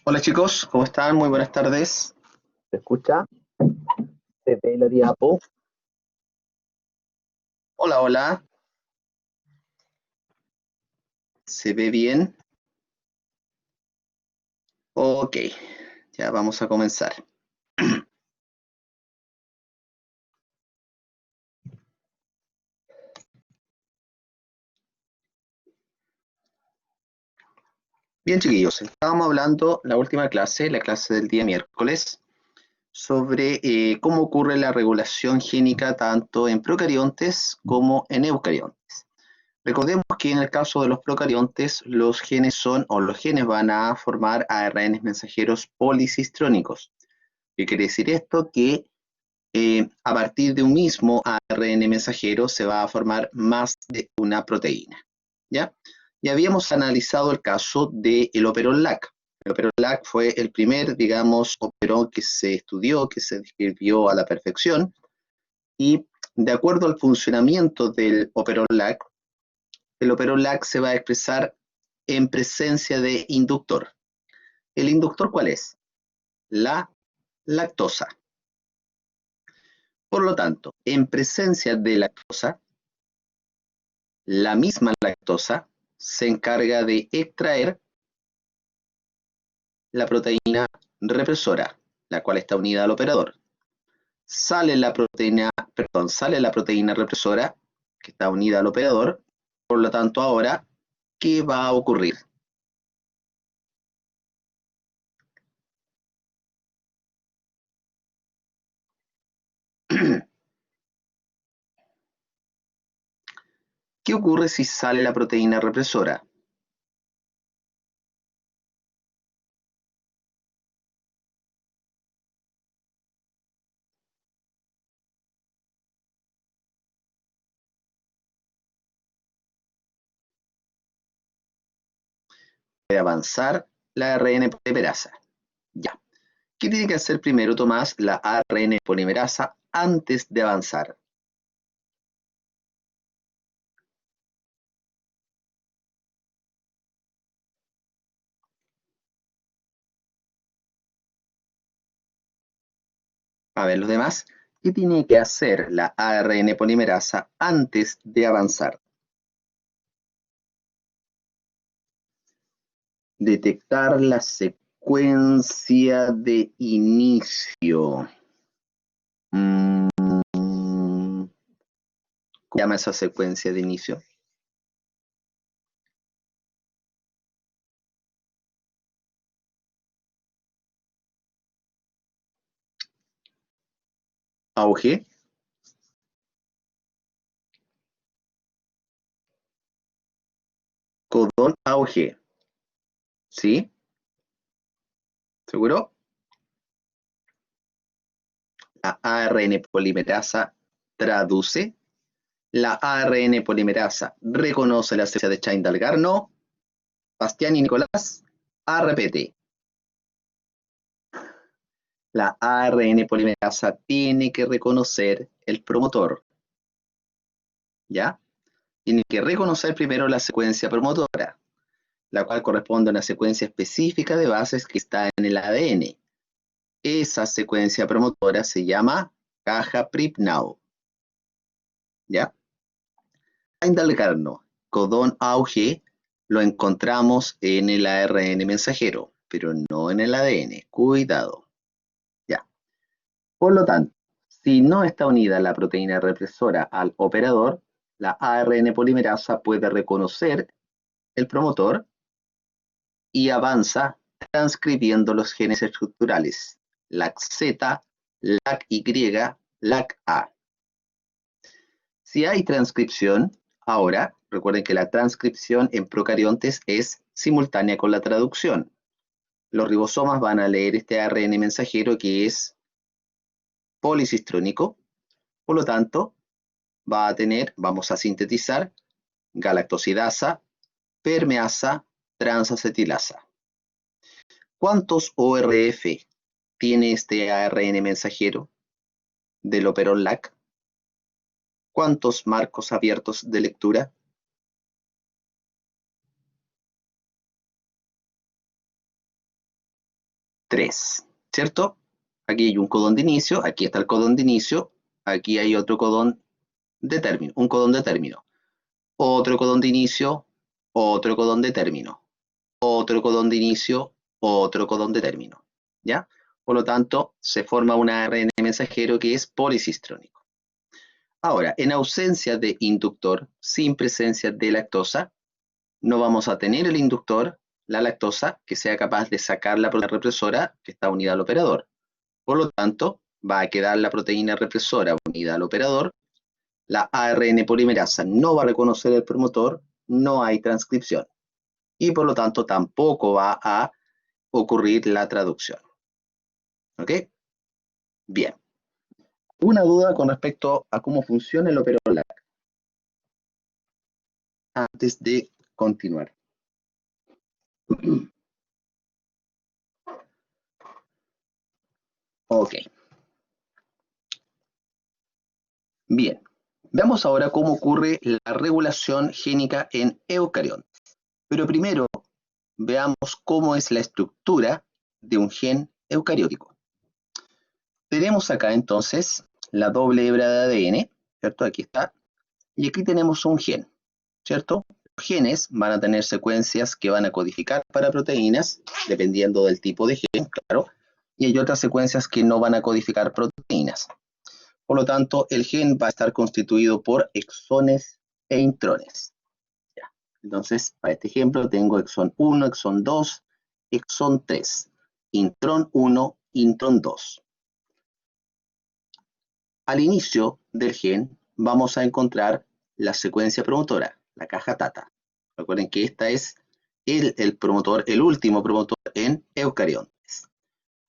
Hola chicos, ¿cómo están? Muy buenas tardes. ¿Se escucha? ¿Se ve la diapo? Hola, hola. ¿Se ve bien? Ok, ya vamos a comenzar. Bien chiquillos, estábamos hablando la última clase, la clase del día miércoles, sobre cómo ocurre la regulación génica tanto en procariontes como en eucariontes. Recordemos que en el caso de los procariontes, los genes son, o los genes van a formar ARN mensajeros policistrónicos. ¿Qué quiere decir esto? Que a partir de un mismo ARN mensajero se va a formar más de una proteína, ¿ya? Y habíamos analizado el caso del operón LAC. El operón LAC fue el primer, digamos, operón que se estudió, que se describió a la perfección, y de acuerdo al funcionamiento del operón LAC, el operón LAC se va a expresar en presencia de inductor. ¿El inductor cuál es? La lactosa. Por lo tanto, en presencia de lactosa, la misma lactosa se encarga de extraer la proteína represora, la cual está unida al operador. Sale la proteína represora, que está unida al operador. Por lo tanto, ahora, ¿qué va a ocurrir? ¿Qué ocurre si sale la proteína represora? De avanzar la ARN polimerasa. Ya. ¿Qué tiene que hacer primero, Tomás, la ARN polimerasa antes de avanzar? A ver, los demás, ¿qué tiene que hacer la ARN polimerasa antes de avanzar? Detectar la secuencia de inicio. ¿Cómo se llama esa secuencia de inicio? Auge, codón auge. ¿Sí? ¿Seguro? La ARN polimerasa traduce. La ARN polimerasa reconoce la secuencia de Chain-Dalgar. No. Bastián y Nicolás, a repete. La ARN polimerasa tiene que reconocer el promotor, ¿ya? Tiene que reconocer primero la secuencia promotora, la cual corresponde a una secuencia específica de bases que está en el ADN. Esa secuencia promotora se llama caja Pripnau, ¿ya? Indalgarno, codón AUG, lo encontramos en el ARN mensajero, pero no en el ADN. Cuidado, ¿ya? Por lo tanto, si no está unida la proteína represora al operador, la ARN polimerasa puede reconocer el promotor y avanza transcribiendo los genes estructurales LAC-Z, LAC-Y, LAC-A. Si hay transcripción, ahora recuerden que la transcripción en procariontes es simultánea con la traducción. Los ribosomas van a leer este ARN mensajero que es policistrónico, por lo tanto, vamos a sintetizar galactosidasa, permeasa, transacetilasa. ¿Cuántos ORF tiene este ARN mensajero del operón LAC? ¿Cuántos marcos abiertos de lectura? 3, ¿cierto? Aquí hay un codón de inicio, aquí está el codón de inicio, aquí hay otro codón de término, un codón de término, otro codón de inicio, otro codón de término, otro codón de inicio, otro codón de término, ¿ya? Por lo tanto, se forma un ARN mensajero que es policistrónico. Ahora, en ausencia de inductor, sin presencia de lactosa, no vamos a tener el inductor, la lactosa, que sea capaz de sacar la proteína represora que está unida al operador. Por lo tanto, va a quedar la proteína represora unida al operador, la ARN polimerasa no va a reconocer el promotor, no hay transcripción. Y por lo tanto, tampoco va a ocurrir la traducción. ¿Ok? Bien. ¿Una duda con respecto a cómo funciona el operador LAC? Antes de continuar. Ok. Bien. Veamos ahora cómo ocurre la regulación génica en eucariontes. Pero primero, veamos cómo es la estructura de un gen eucariótico. Tenemos acá entonces la doble hebra de ADN, ¿cierto? Aquí está. Y aquí tenemos un gen, ¿cierto? Los genes van a tener secuencias que van a codificar para proteínas, dependiendo del tipo de gen, claro, y hay otras secuencias que no van a codificar proteínas. Por lo tanto, el gen va a estar constituido por exones e intrones. Ya. Entonces, para este ejemplo, tengo exón 1, exón 2, exón 3, intrón 1, intrón 2. Al inicio del gen vamos a encontrar la secuencia promotora, la caja TATA. Recuerden que esta es el promotor, el último promotor en eucariontes.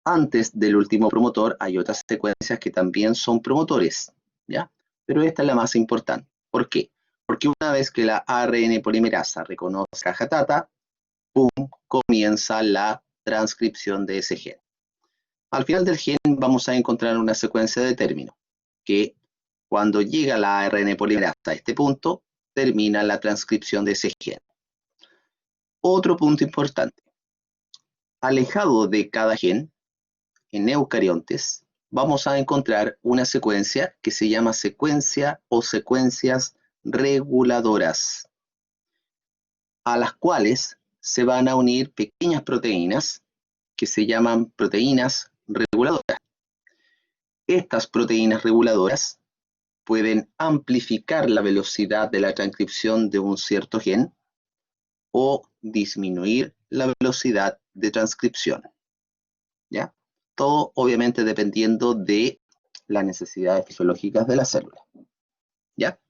Antes del último promotor hay otras secuencias que también son promotores, ¿ya? Pero esta es la más importante. ¿Por qué? Porque una vez que la ARN polimerasa reconoce caja TATA, ¡pum!, comienza la transcripción de ese gen. Al final del gen vamos a encontrar una secuencia de término, que cuando llega la ARN polimerasa a este punto, termina la transcripción de ese gen. Otro punto importante. Alejado de cada gen, en eucariontes, vamos a encontrar una secuencia que se llama secuencia o secuencias reguladoras, a las cuales se van a unir pequeñas proteínas que se llaman proteínas reguladoras. Estas proteínas reguladoras pueden amplificar la velocidad de la transcripción de un cierto gen o disminuir la velocidad de transcripción, ¿ya? Todo obviamente dependiendo de las necesidades fisiológicas de la célula, ¿ya?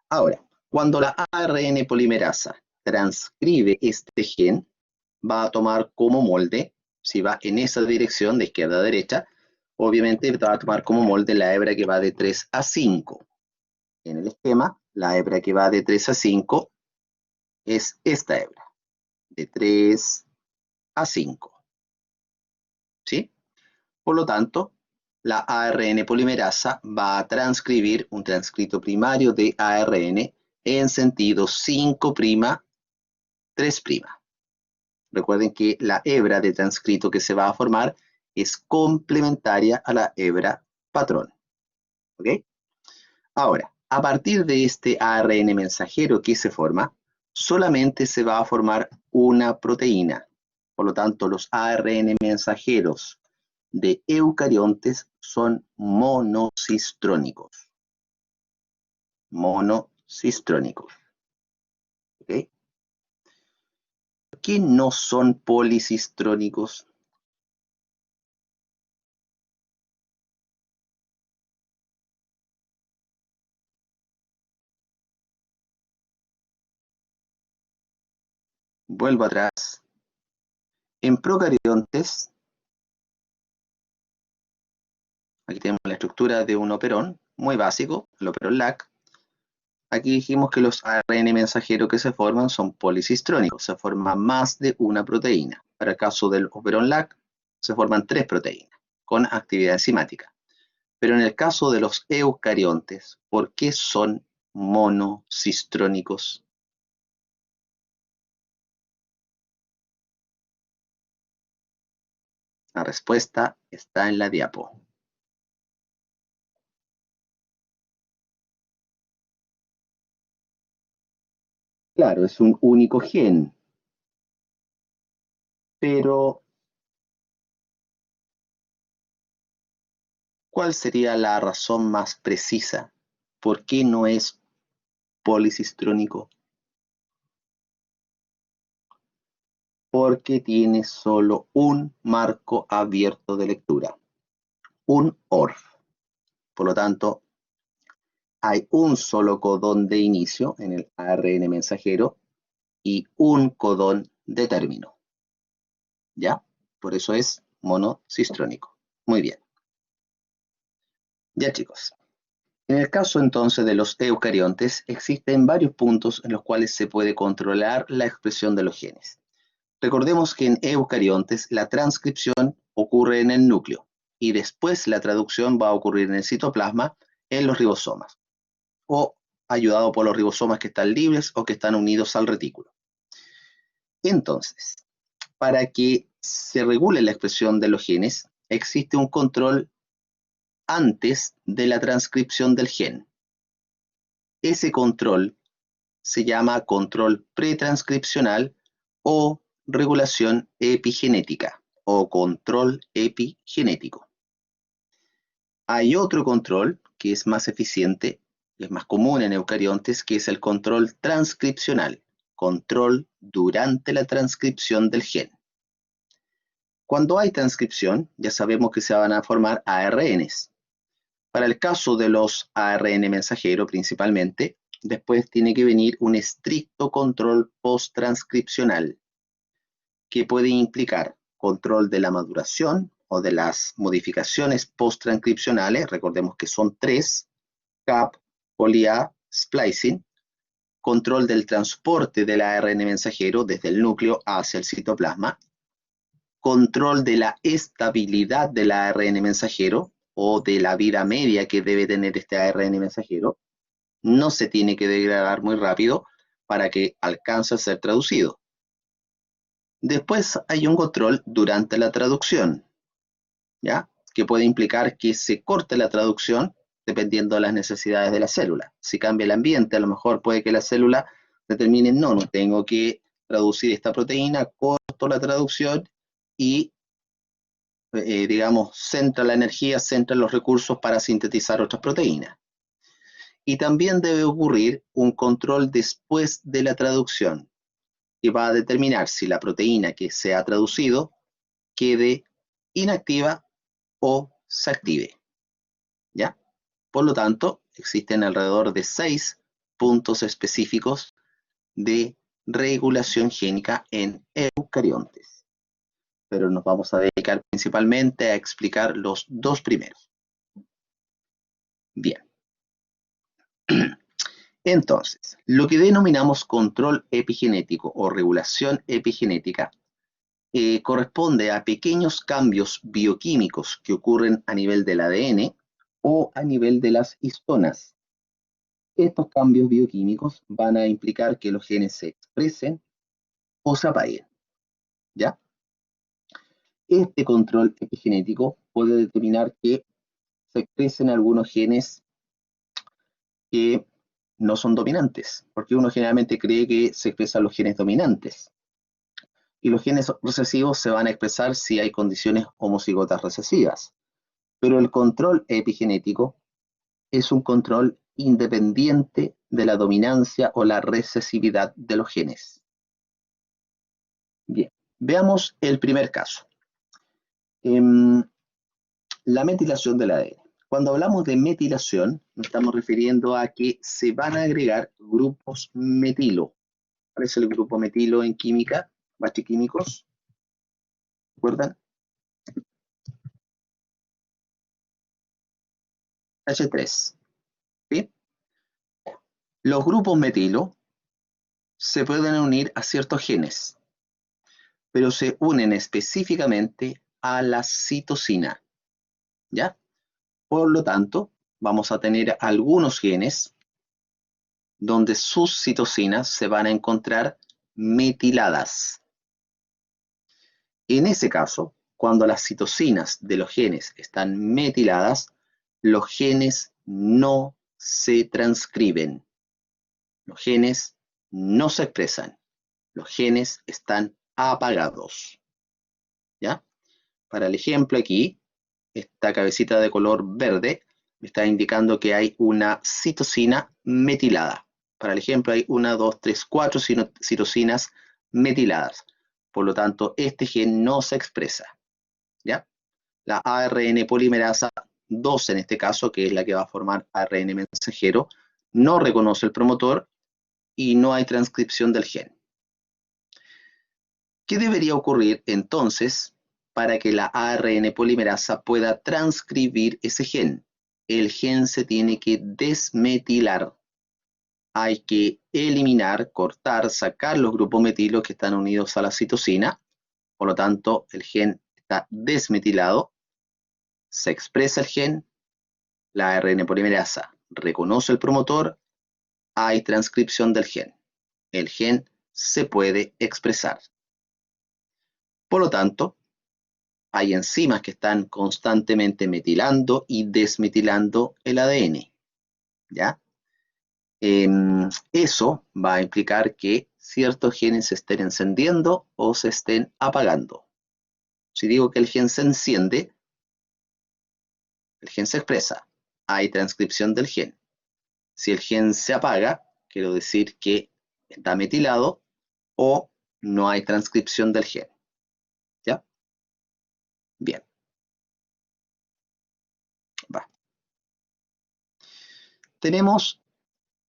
Ahora, cuando la ARN polimerasa transcribe este gen, va a tomar como molde, si va en esa dirección de izquierda a derecha, obviamente va a tomar como molde la hebra que va de 3 a 5. En el esquema, la hebra que va de 3 a 5 es esta hebra, de 3 a 5. ¿Sí? Por lo tanto, la ARN polimerasa va a transcribir un transcrito primario de ARN en sentido 5', 3'. Recuerden que la hebra de transcrito que se va a formar es complementaria a la hebra patrón. ¿Ok? Ahora, a partir de este ARN mensajero que se forma, solamente se va a formar una proteína. Por lo tanto, los ARN mensajeros de eucariontes son monocistrónicos. Monocistrónicos. ¿Ok? ¿Por qué no son policistrónicos? Vuelvo atrás. En procariontes, aquí tenemos la estructura de un operón, muy básico, el operón LAC. Aquí dijimos que los ARN mensajeros que se forman son policistrónicos, se forma más de una proteína. Para el caso del operón LAC, se forman 3 proteínas con actividad enzimática. Pero en el caso de los eucariontes, ¿por qué son monocistrónicos? La respuesta está en la diapo. Claro, es un único gen, pero ¿cuál sería la razón más precisa? ¿Por qué no es policistrónico? Porque tiene solo un marco abierto de lectura, un ORF. Por lo tanto, hay un solo codón de inicio en el ARN mensajero y un codón de término. ¿Ya? Por eso es monocistrónico. Muy bien. Ya, chicos. En el caso entonces de los eucariontes, existen varios puntos en los cuales se puede controlar la expresión de los genes. Recordemos que en eucariontes la transcripción ocurre en el núcleo y después la traducción va a ocurrir en el citoplasma, en los ribosomas, o ayudado por los ribosomas que están libres o que están unidos al retículo. Entonces, para que se regule la expresión de los genes, existe un control antes de la transcripción del gen. Ese control se llama control pretranscripcional o regulación epigenética o control epigenético. Hay otro control que es más eficiente, es más común en eucariontes, que es el control transcripcional, control durante la transcripción del gen. Cuando hay transcripción, ya sabemos que se van a formar ARNs. Para el caso de los ARN mensajero principalmente, después tiene que venir un estricto control post-transcripcional, que puede implicar control de la maduración o de las modificaciones post-transcripcionales, recordemos que son 3, CAP, poly-A, splicing, control del transporte del ARN mensajero desde el núcleo hacia el citoplasma, control de la estabilidad del ARN mensajero o de la vida media que debe tener este ARN mensajero. No se tiene que degradar muy rápido para que alcance a ser traducido. Después hay un control durante la traducción, ¿ya? Que puede implicar que se corte la traducción dependiendo de las necesidades de la célula. Si cambia el ambiente, a lo mejor puede que la célula determine, no tengo que traducir esta proteína, corto la traducción y, digamos, centra la energía, centra los recursos para sintetizar otras proteínas. Y también debe ocurrir un control después de la traducción, que va a determinar si la proteína que se ha traducido quede inactiva o se active. ¿Ya? Por lo tanto, existen alrededor de 6 puntos específicos de regulación génica en eucariontes. Pero nos vamos a dedicar principalmente a explicar los 2 primeros. Bien. Entonces, lo que denominamos control epigenético o regulación epigenética corresponde a pequeños cambios bioquímicos que ocurren a nivel del ADN o a nivel de las histonas. Estos cambios bioquímicos van a implicar que los genes se expresen o se apaguen, ¿ya? Este control epigenético puede determinar que se expresen algunos genes que no son dominantes, porque uno generalmente cree que se expresan los genes dominantes. Y los genes recesivos se van a expresar si hay condiciones homocigotas recesivas. Pero el control epigenético es un control independiente de la dominancia o la recesividad de los genes. Bien, veamos el primer caso. La metilación del ADN. Cuando hablamos de metilación, nos estamos refiriendo a que se van a agregar grupos metilo. ¿Cuál es el grupo metilo en química? Bachoquímicos. ¿Recuerdan? H3. ¿Sí? Los grupos metilo se pueden unir a ciertos genes, pero se unen específicamente a la citosina, ¿ya? Por lo tanto, vamos a tener algunos genes donde sus citosinas se van a encontrar metiladas. En ese caso, cuando las citosinas de los genes están metiladas, los genes no se transcriben. Los genes no se expresan. Los genes están apagados. ¿Ya? Para el ejemplo aquí, esta cabecita de color verde me está indicando que hay una citosina metilada. Para el ejemplo hay 1, 2, 3, 4 citosinas metiladas. Por lo tanto, este gen no se expresa. ¿Ya? La ARN polimerasa 2 en este caso, que es la que va a formar ARN mensajero, no reconoce el promotor y no hay transcripción del gen. ¿Qué debería ocurrir entonces para que la ARN polimerasa pueda transcribir ese gen? El gen se tiene que desmetilar. Hay que eliminar, cortar, sacar los grupos metilos que están unidos a la citosina. Por lo tanto, el gen está desmetilado. Se expresa el gen, la ARN polimerasa reconoce el promotor, hay transcripción del gen. El gen se puede expresar. Por lo tanto, hay enzimas que están constantemente metilando y desmetilando el ADN. ¿Ya? Eso va a implicar que ciertos genes se estén encendiendo o se estén apagando. Si digo que el gen se enciende, el gen se expresa, hay transcripción del gen. Si el gen se apaga, quiero decir que está metilado o no hay transcripción del gen. ¿Ya? Bien. Va. Tenemos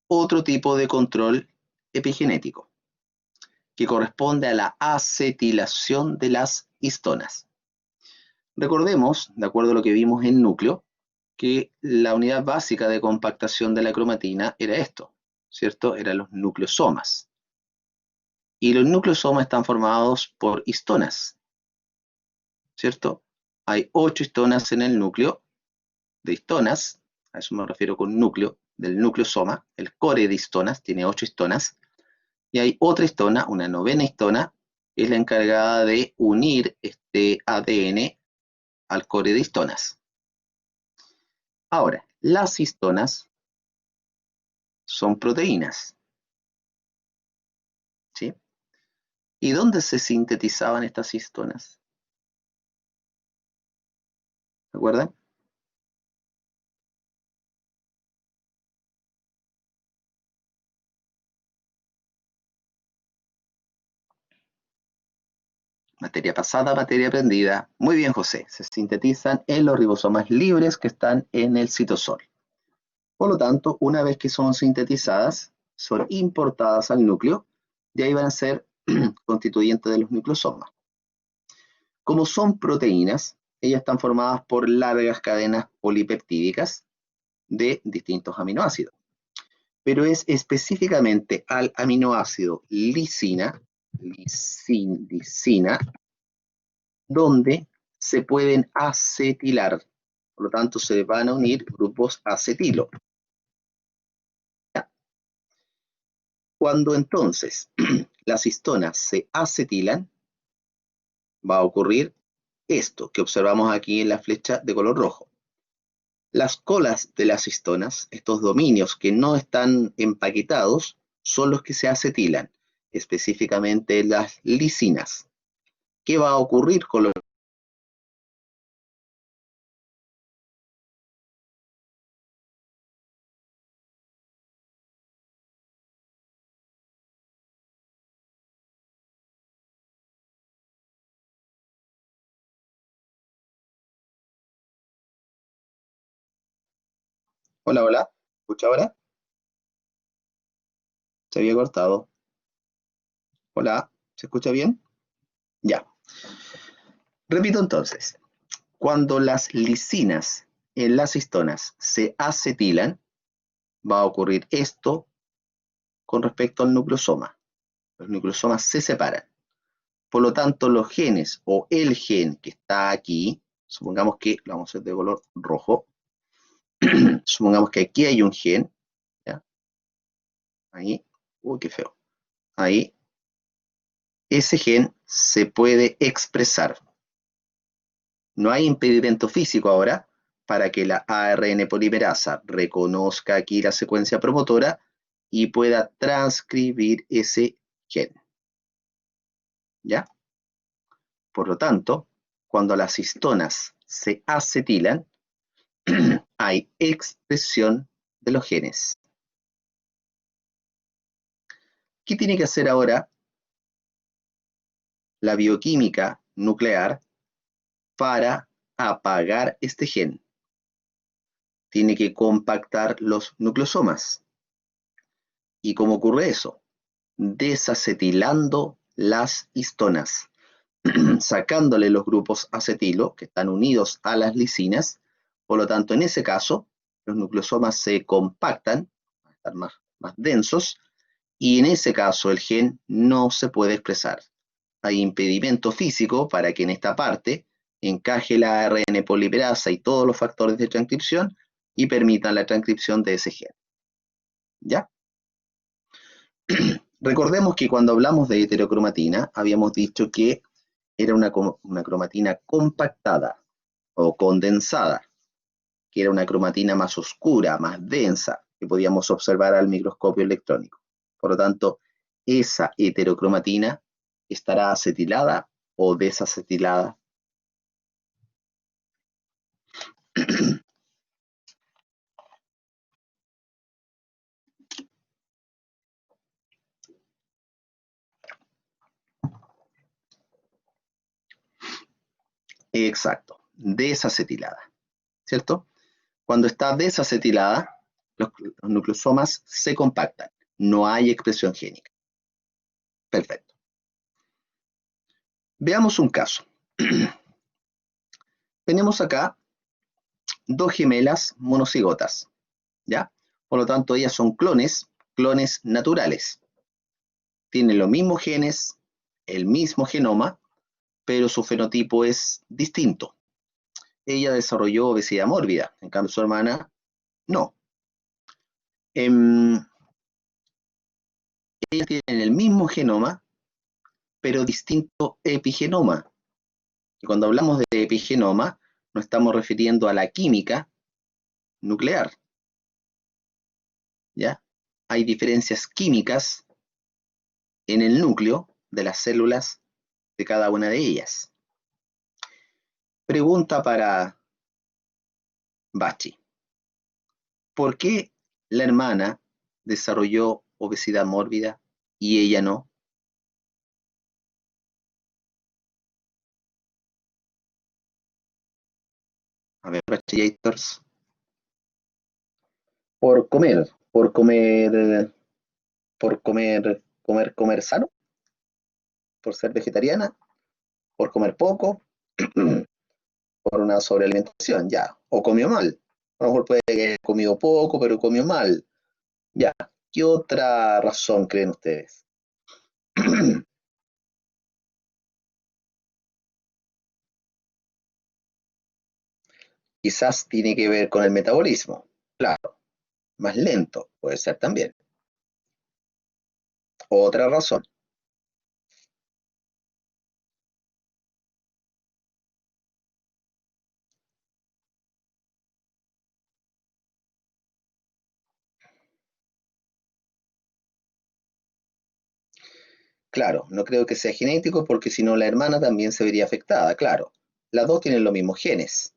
otro tipo de control epigenético, que corresponde a la acetilación de las histonas. Recordemos, de acuerdo a lo que vimos en núcleo, que la unidad básica de compactación de la cromatina era esto, ¿cierto? Eran los nucleosomas. Y los nucleosomas están formados por histonas, ¿cierto? Hay 8 histonas en el núcleo de histonas, a eso me refiero con núcleo, del nucleosoma, el core de histonas, tiene 8 histonas, y hay otra histona, una novena histona, que es la encargada de unir este ADN al core de histonas. Ahora, las histonas son proteínas, ¿sí? ¿Y dónde se sintetizaban estas histonas? ¿Se acuerdan? Materia pasada, materia aprendida. Muy bien, José. Se sintetizan en los ribosomas libres que están en el citosol. Por lo tanto, una vez que son sintetizadas, son importadas al núcleo y ahí van a ser constituyentes de los nucleosomas. Como son proteínas, ellas están formadas por largas cadenas polipeptídicas de distintos aminoácidos. Pero es específicamente al aminoácido lisina, donde se pueden acetilar. Por lo tanto, se van a unir grupos acetilo. Cuando entonces las histonas se acetilan, va a ocurrir esto que observamos aquí en la flecha de color rojo. Las colas de las histonas, estos dominios que no están empaquetados, son los que se acetilan, específicamente las lisinas. ¿Qué va a ocurrir con los... Hola, hola, ¿escucha ahora? Se había cortado. Hola, ¿se escucha bien? Ya. Repito entonces, cuando las lisinas en las histonas se acetilan, va a ocurrir esto con respecto al nucleosoma. Los nucleosomas se separan. Por lo tanto, los genes o el gen que está aquí, supongamos que lo vamos a hacer de color rojo, supongamos que aquí hay un gen, ¿ya? Ahí, uy, qué feo. Ahí, ese gen se puede expresar. No hay impedimento físico ahora para que la ARN polimerasa reconozca aquí la secuencia promotora y pueda transcribir ese gen. ¿Ya? Por lo tanto, cuando las histonas se acetilan, hay expresión de los genes. ¿Qué tiene que hacer ahora la bioquímica nuclear para apagar este gen? Tiene que compactar los nucleosomas. ¿Y cómo ocurre eso? Desacetilando las histonas, sacándole los grupos acetilo que están unidos a las lisinas. Por lo tanto, en ese caso, los nucleosomas se compactan, están más densos, y en ese caso el gen no se puede expresar. Hay impedimento físico para que en esta parte encaje la ARN polimerasa y todos los factores de transcripción y permitan la transcripción de ese gen. ¿Ya? Recordemos que cuando hablamos de heterocromatina, habíamos dicho que era una cromatina compactada o condensada, que era una cromatina más oscura, más densa, que podíamos observar al microscopio electrónico. Por lo tanto, esa heterocromatina estará acetilada o desacetilada. Exacto, desacetilada, ¿cierto? Cuando está desacetilada, los nucleosomas se compactan, no hay expresión génica. Perfecto. Veamos un caso. Tenemos acá dos gemelas monocigotas, ¿ya? Por lo tanto, ellas son clones naturales. Tienen los mismos genes, el mismo genoma, pero su fenotipo es distinto. Ella desarrolló obesidad mórbida, en cambio su hermana no. Ellas tienen el mismo genoma, pero distinto epigenoma. Y cuando hablamos de epigenoma, nos estamos refiriendo a la química nuclear, ¿ya? Hay diferencias químicas en el núcleo de las células de cada una de ellas. Pregunta para Bachi. ¿Por qué la hermana desarrolló obesidad mórbida y ella no? A ver, Bachellators. Por comer, comer sano, por ser vegetariana, por comer poco, por una sobrealimentación, ya. O comió mal. A lo mejor puede que haya comido poco, pero comió mal. Ya. ¿Qué otra razón creen ustedes? Quizás tiene que ver con el metabolismo. Claro, más lento, puede ser también. Otra razón. Claro, no creo que sea genético porque si no la hermana también se vería afectada, claro. Las dos tienen los mismos genes,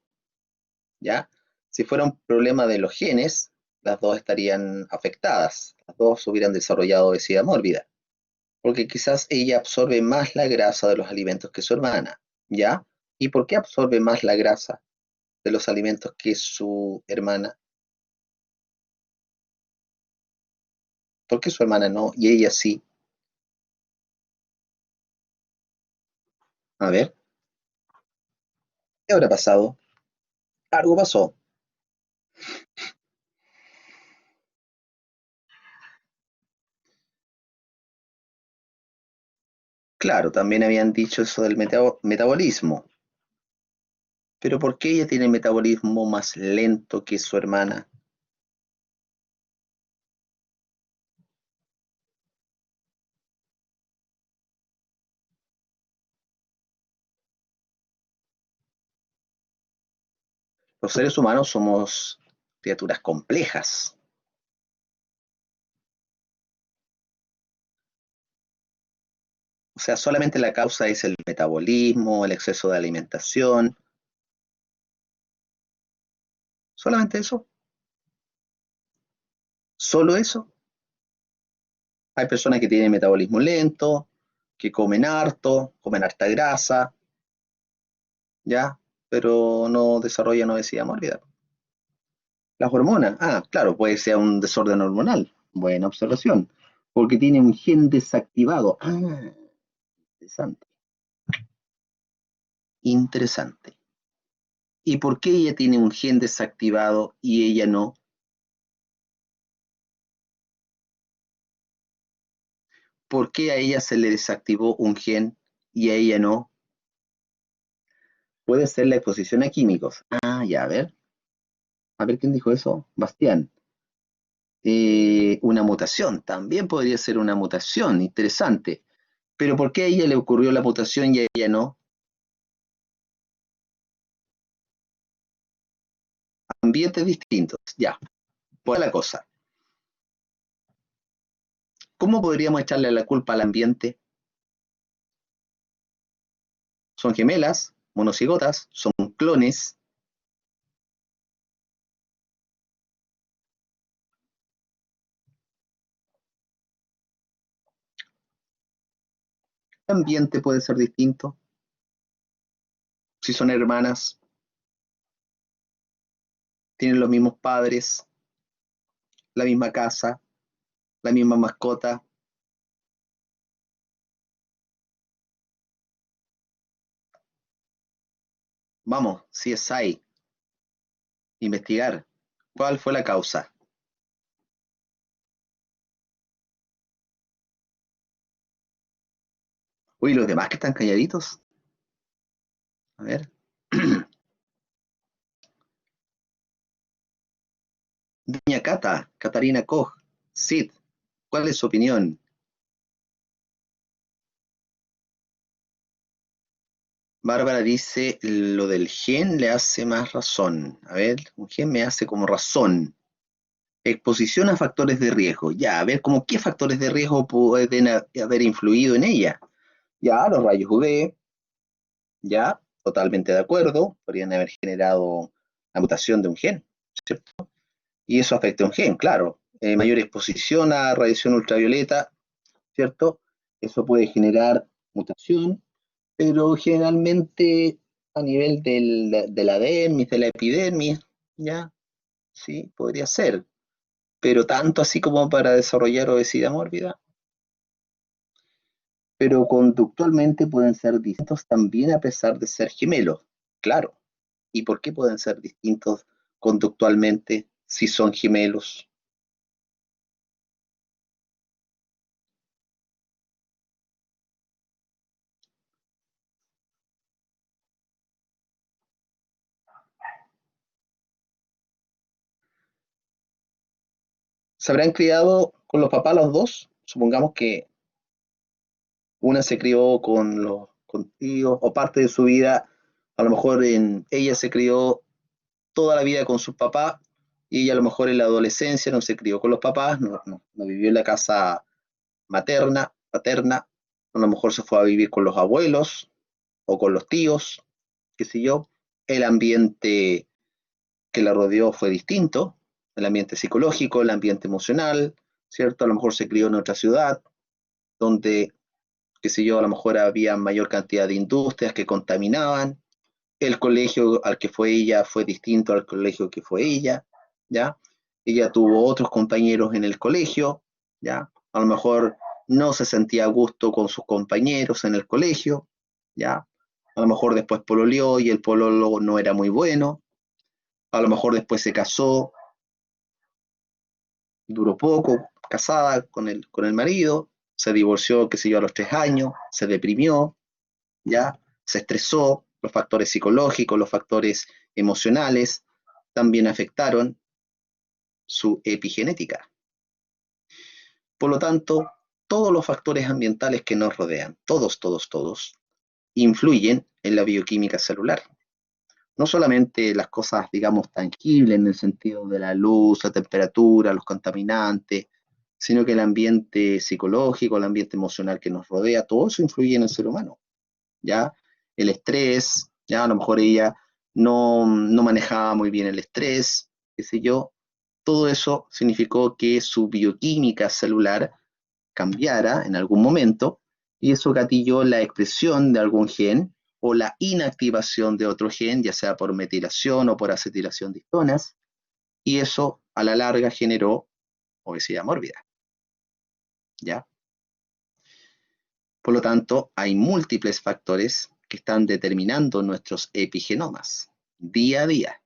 ¿ya? Si fuera un problema de los genes, las dos estarían afectadas, las dos hubieran desarrollado obesidad mórbida, porque quizás ella absorbe más la grasa de los alimentos que su hermana, ¿ya? ¿Y por qué absorbe más la grasa de los alimentos que su hermana? ¿Por qué su hermana no y ella sí? A ver, ¿qué habrá pasado? Algo pasó. Claro, también habían dicho eso del metabolismo. Pero ¿por qué ella tiene el metabolismo más lento que su hermana? Los seres humanos somos criaturas complejas. O sea, solamente la causa es el metabolismo, el exceso de alimentación. ¿Solamente eso? ¿Solo eso? Hay personas que tienen metabolismo lento, que comen harto, comen harta grasa, ¿ya? Pero no desarrollan obesidad mórbida. Las hormonas, claro, puede ser un desorden hormonal. Buena observación. Porque tiene un gen desactivado. Interesante. Interesante. ¿Y por qué ella tiene un gen desactivado y ella no? ¿Por qué a ella se le desactivó un gen y a ella no? Puede ser la exposición a químicos. Ya, a ver. A ver quién dijo eso. Bastián. Una mutación, también podría ser una mutación, interesante. Pero ¿por qué a ella le ocurrió la mutación y a ella no? Ambientes distintos, ya. Por la cosa. ¿Cómo podríamos echarle la culpa al ambiente? Son gemelas, monocigotas, son clones. ¿El ambiente puede ser distinto? Si son hermanas, tienen los mismos padres, la misma casa, la misma mascota. Vamos, si es ahí, investigar. ¿Cuál fue la causa? Uy, los demás que están calladitos. A ver. Doña Cata, Catarina Koch, Sid, ¿cuál es su opinión? Bárbara dice, lo del gen le hace más razón. A ver, un gen me hace como razón. Exposición a factores de riesgo. Ya, a ver, como qué factores de riesgo pueden haber influido en ella. Ya, los rayos UV, ya, totalmente de acuerdo. Podrían haber generado la mutación de un gen, ¿cierto? Y eso afecta a un gen, claro. Mayor exposición a radiación ultravioleta, ¿cierto? Eso puede generar mutación, pero generalmente a nivel de la dermis, de la epidermis, ya, sí, podría ser, pero tanto así como para desarrollar obesidad mórbida. Pero conductualmente pueden ser distintos también a pesar de ser gemelos, claro. ¿Y por qué pueden ser distintos conductualmente si son gemelos? ¿Se habrán criado con los papás los dos? Supongamos que una se crió con tíos o parte de su vida, a lo mejor ella se crió toda la vida con sus papás y ella a lo mejor en la adolescencia no se crió con los papás, no vivió en la casa materna, paterna, a lo mejor se fue a vivir con los abuelos o con los tíos, qué sé yo, el ambiente que la rodeó fue distinto, el ambiente psicológico, el ambiente emocional, ¿cierto? A lo mejor se crió en otra ciudad donde, qué sé yo, a lo mejor había mayor cantidad de industrias que contaminaban, el colegio al que fue ella fue distinto al colegio que fue ella, ¿ya? Ella tuvo otros compañeros en el colegio, ¿ya? A lo mejor no se sentía a gusto con sus compañeros en el colegio, ¿ya? A lo mejor después pololeó y el pololo no era muy bueno, a lo mejor después se casó, duró poco, casada con el marido, se divorció, qué sé yo, a los 3 años, se deprimió, ¿ya? Se estresó, los factores psicológicos, los factores emocionales también afectaron su epigenética. Por lo tanto, todos los factores ambientales que nos rodean, todos, influyen en la bioquímica celular. no solamente las cosas, digamos, tangibles en el sentido de la luz, la temperatura, los contaminantes, sino que el ambiente psicológico, el ambiente emocional que nos rodea, todo eso influye en el ser humano, ¿ya? El estrés, ya a lo mejor ella no manejaba muy bien el estrés, qué sé yo, todo eso significó que su bioquímica celular cambiara en algún momento y eso gatilló la expresión de algún gen o la inactivación de otro gen, ya sea por metilación o por acetilación de histonas, y eso a la larga generó obesidad mórbida, ¿ya? Por lo tanto, hay múltiples factores que están determinando nuestros epigenomas día a día.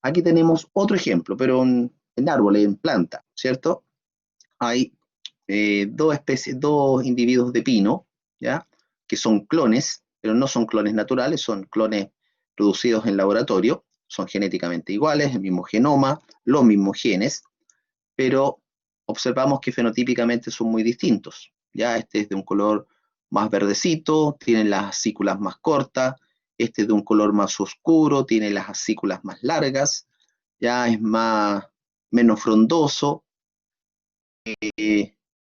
Aquí tenemos otro ejemplo, pero en árboles, en planta, ¿cierto? Hay dos individuos de pino, ¿ya? Que son clones, pero no son clones naturales, son clones producidos en laboratorio, son genéticamente iguales, el mismo genoma, los mismos genes, pero observamos que fenotípicamente son muy distintos. Ya este es de un color más verdecito, tiene las acículas más cortas, este es de un color más oscuro, tiene las acículas más largas, ya es menos frondoso.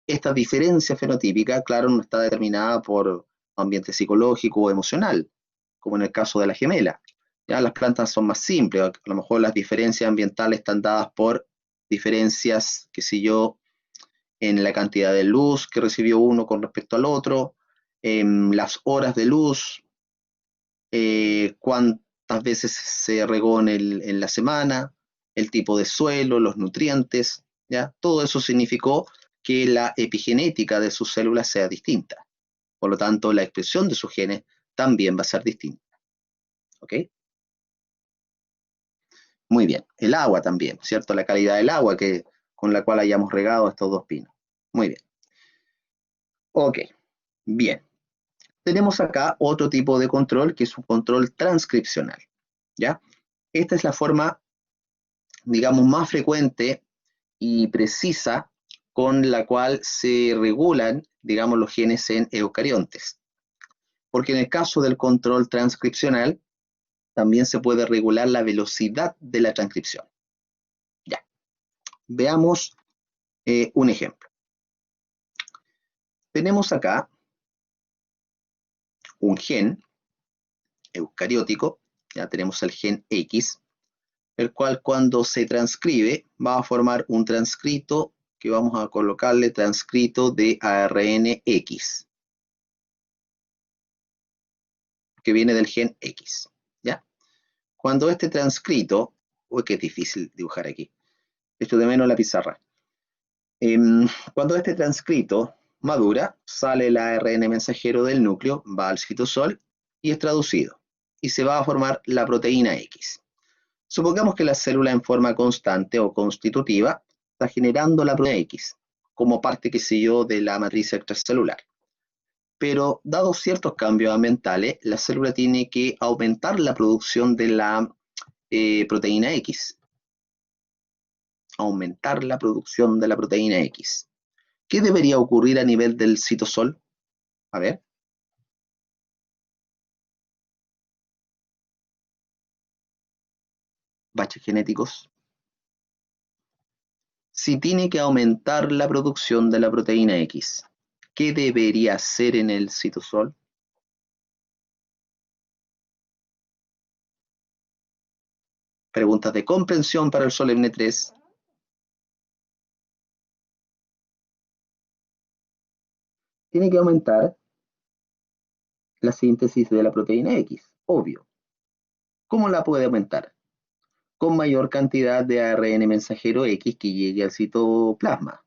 Esta diferencia fenotípica, claro, no está determinada por ambiente psicológico o emocional, como en el caso de la gemela. Ya las plantas son más simples, a lo mejor las diferencias ambientales están dadas por diferencias, qué sé yo, en la cantidad de luz que recibió uno con respecto al otro, en las horas de luz, cuántas veces se regó en la semana, el tipo de suelo, los nutrientes, ¿ya? Todo eso significó que la epigenética de sus células sea distinta. Por lo tanto, la expresión de sus genes también va a ser distinta. ¿Ok? Muy bien. El agua también, ¿cierto? La calidad del agua con la cual hayamos regado estos dos pinos. Muy bien. Ok, bien. Tenemos acá otro tipo de control que es un control transcripcional, ¿ya? Esta es la forma, digamos, más frecuente y precisa con la cual se regulan, digamos, los genes en eucariontes. Porque en el caso del control transcripcional, también se puede regular la velocidad de la transcripción. Ya, veamos un ejemplo. Tenemos acá un gen eucariótico, ya tenemos el gen X, el cual cuando se transcribe va a formar un transcrito que vamos a colocarle transcrito de ARN X, que viene del gen X, ¿ya? Cuando este transcrito, uy, que es difícil dibujar aquí, esto de menos la pizarra, cuando este transcrito madura, sale el ARN mensajero del núcleo, va al citosol y es traducido, y se va a formar la proteína X. Supongamos que la célula en forma constante o constitutiva está generando la proteína X como parte, qué sé yo, de la matriz extracelular. Pero dados ciertos cambios ambientales, la célula tiene que aumentar la producción de la proteína X. Aumentar la producción de la proteína X. ¿Qué debería ocurrir a nivel del citosol? A ver. Baches genéticos. Si tiene que aumentar la producción de la proteína X, ¿qué debería hacer en el citosol? Preguntas de comprensión para el Solemne 3. Tiene que aumentar la síntesis de la proteína X, obvio. ¿Cómo la puede aumentar? Con mayor cantidad de ARN mensajero X que llegue al citoplasma.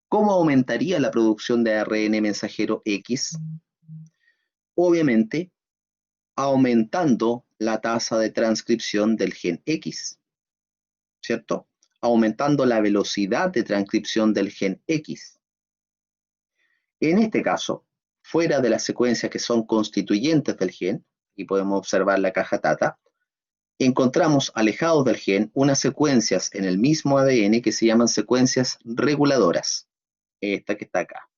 ¿Cómo aumentaría la producción de ARN mensajero X? Obviamente, aumentando la tasa de transcripción del gen X, ¿cierto? Aumentando la velocidad de transcripción del gen X. En este caso, fuera de las secuencias que son constituyentes del gen, y podemos observar la caja Tata, encontramos alejados del gen unas secuencias en el mismo ADN que se llaman secuencias reguladoras, esta que está acá,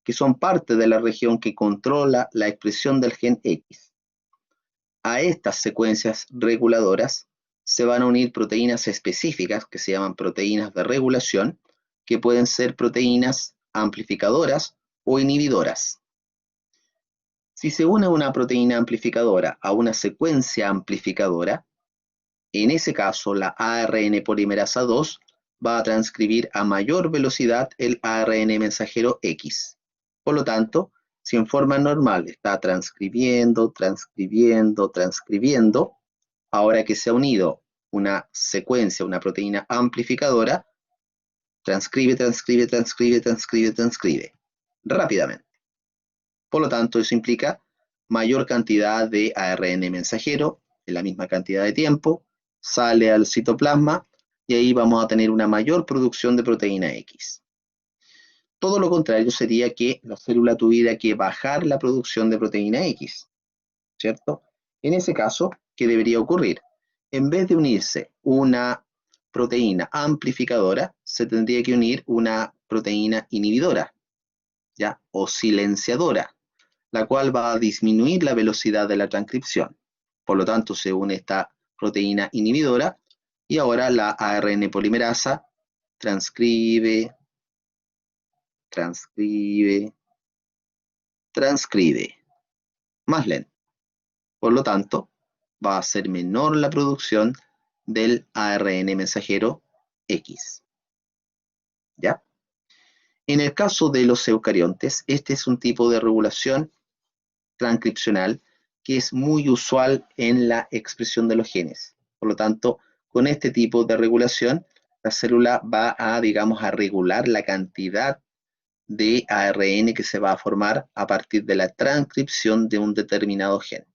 que son parte de la región que controla la expresión del gen X. a estas secuencias reguladoras se van a unir proteínas específicas que se llaman proteínas de regulación, que pueden ser proteínas amplificadoras o inhibidoras. Si se une una proteína amplificadora a una secuencia amplificadora, en ese caso la ARN polimerasa 2 va a transcribir a mayor velocidad el ARN mensajero X. Por lo tanto, si en forma normal está transcribiendo, ahora que se ha unido una secuencia, una proteína amplificadora, transcribe rápidamente. Por lo tanto, eso implica mayor cantidad de ARN mensajero en la misma cantidad de tiempo, sale al citoplasma y ahí vamos a tener una mayor producción de proteína X. Todo lo contrario sería que la célula tuviera que bajar la producción de proteína X, ¿cierto? En ese caso, ¿qué debería ocurrir? En vez de unirse una proteína amplificadora, se tendría que unir una proteína inhibidora, ¿ya? O silenciadora, la cual va a disminuir la velocidad de la transcripción. Por lo tanto, se une esta proteína inhibidora y ahora la ARN polimerasa transcribe más lento. Por lo tanto, va a ser menor la producción del ARN mensajero X. ¿Ya? En el caso de los eucariontes, este es un tipo de regulación transcripcional que es muy usual en la expresión de los genes. Por lo tanto, con este tipo de regulación, la célula va a, digamos, a regular la cantidad de ARN que se va a formar a partir de la transcripción de un determinado gen.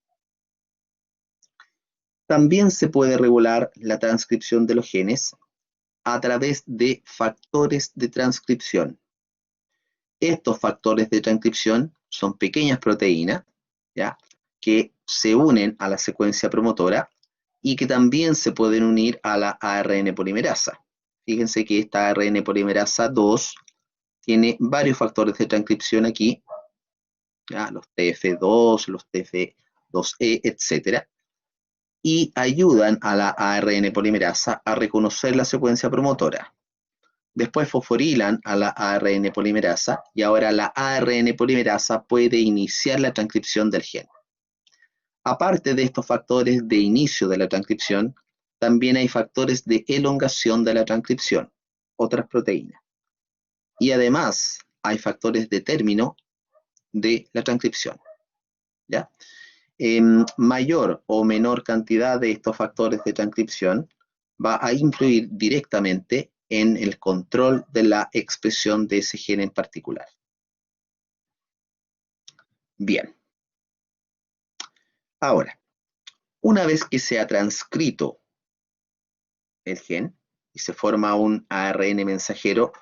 También se puede regular la transcripción de los genes a través de factores de transcripción. Estos factores de transcripción son pequeñas proteínas, ¿ya?, que se unen a la secuencia promotora y que también se pueden unir a la ARN polimerasa. Fíjense que esta ARN polimerasa 2 tiene varios factores de transcripción aquí, ¿ya?, los TF2, los TF2E, etc., y ayudan a la ARN polimerasa a reconocer la secuencia promotora. Después fosforilan a la ARN polimerasa y ahora la ARN polimerasa puede iniciar la transcripción del gen. Aparte de estos factores de inicio de la transcripción, también hay factores de elongación de la transcripción, otras proteínas. Y además hay factores de término de la transcripción, ¿ya? Mayor o menor cantidad de estos factores de transcripción va a influir directamente en el control de la expresión de ese gen en particular. Bien. Ahora, una vez que se ha transcrito el gen y se forma un ARN mensajero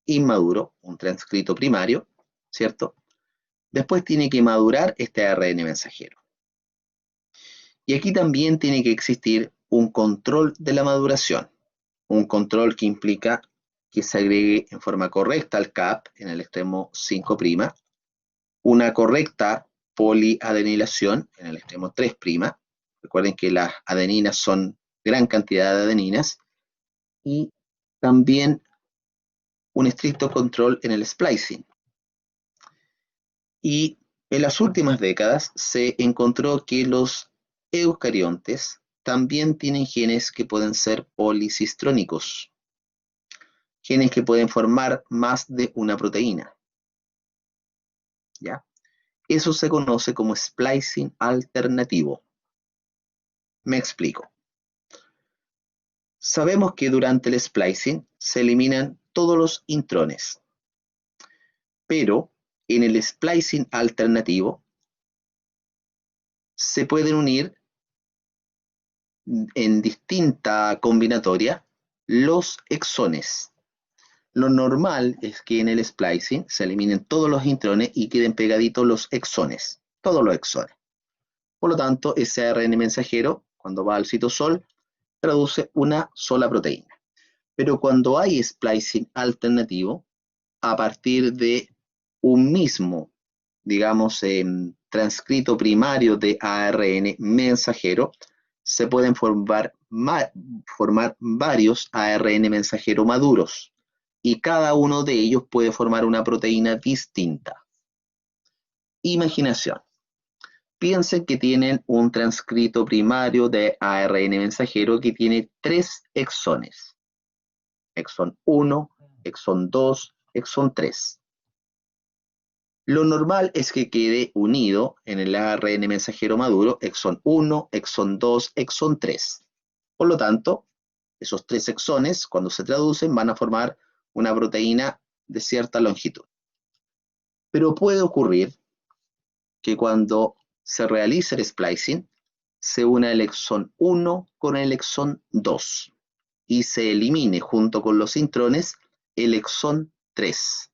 inmaduro, un transcrito primario, ¿cierto? Después tiene que madurar este ARN mensajero. Y aquí también tiene que existir un control de la maduración, un control que implica que se agregue en forma correcta al CAP en el extremo 5', una correcta poliadenilación en el extremo 3'. Recuerden que las adeninas son gran cantidad de adeninas, y también un estricto control en el splicing. Y en las últimas décadas se encontró que los eucariontes también tienen genes que pueden ser policistrónicos, genes que pueden formar más de una proteína, ¿ya? Eso se conoce como splicing alternativo. Me explico. Sabemos que durante el splicing se eliminan todos los intrones, pero en el splicing alternativo se pueden unir en distinta combinatoria los exones. Lo normal es que en el splicing se eliminen todos los intrones y queden pegaditos los exones, todos los exones. Por lo tanto, ese ARN mensajero, cuando va al citosol, produce una sola proteína. Pero cuando hay splicing alternativo, a partir de un mismo digamos, transcrito primario de ARN mensajero, se pueden formar varios ARN mensajero maduros y cada uno de ellos puede formar una proteína distinta. Imaginación. Piensen que tienen un transcrito primario de ARN mensajero que tiene 3 exones. Exón 1, exón 2, exón 3. Lo normal es que quede unido en el ARN mensajero maduro exón 1, exón 2, exón 3. Por lo tanto, esos 3 exones, cuando se traducen, van a formar una proteína de cierta longitud. Pero puede ocurrir que cuando se realice el splicing, se una el exón 1 con el exón 2 y se elimine junto con los intrones el exón 3.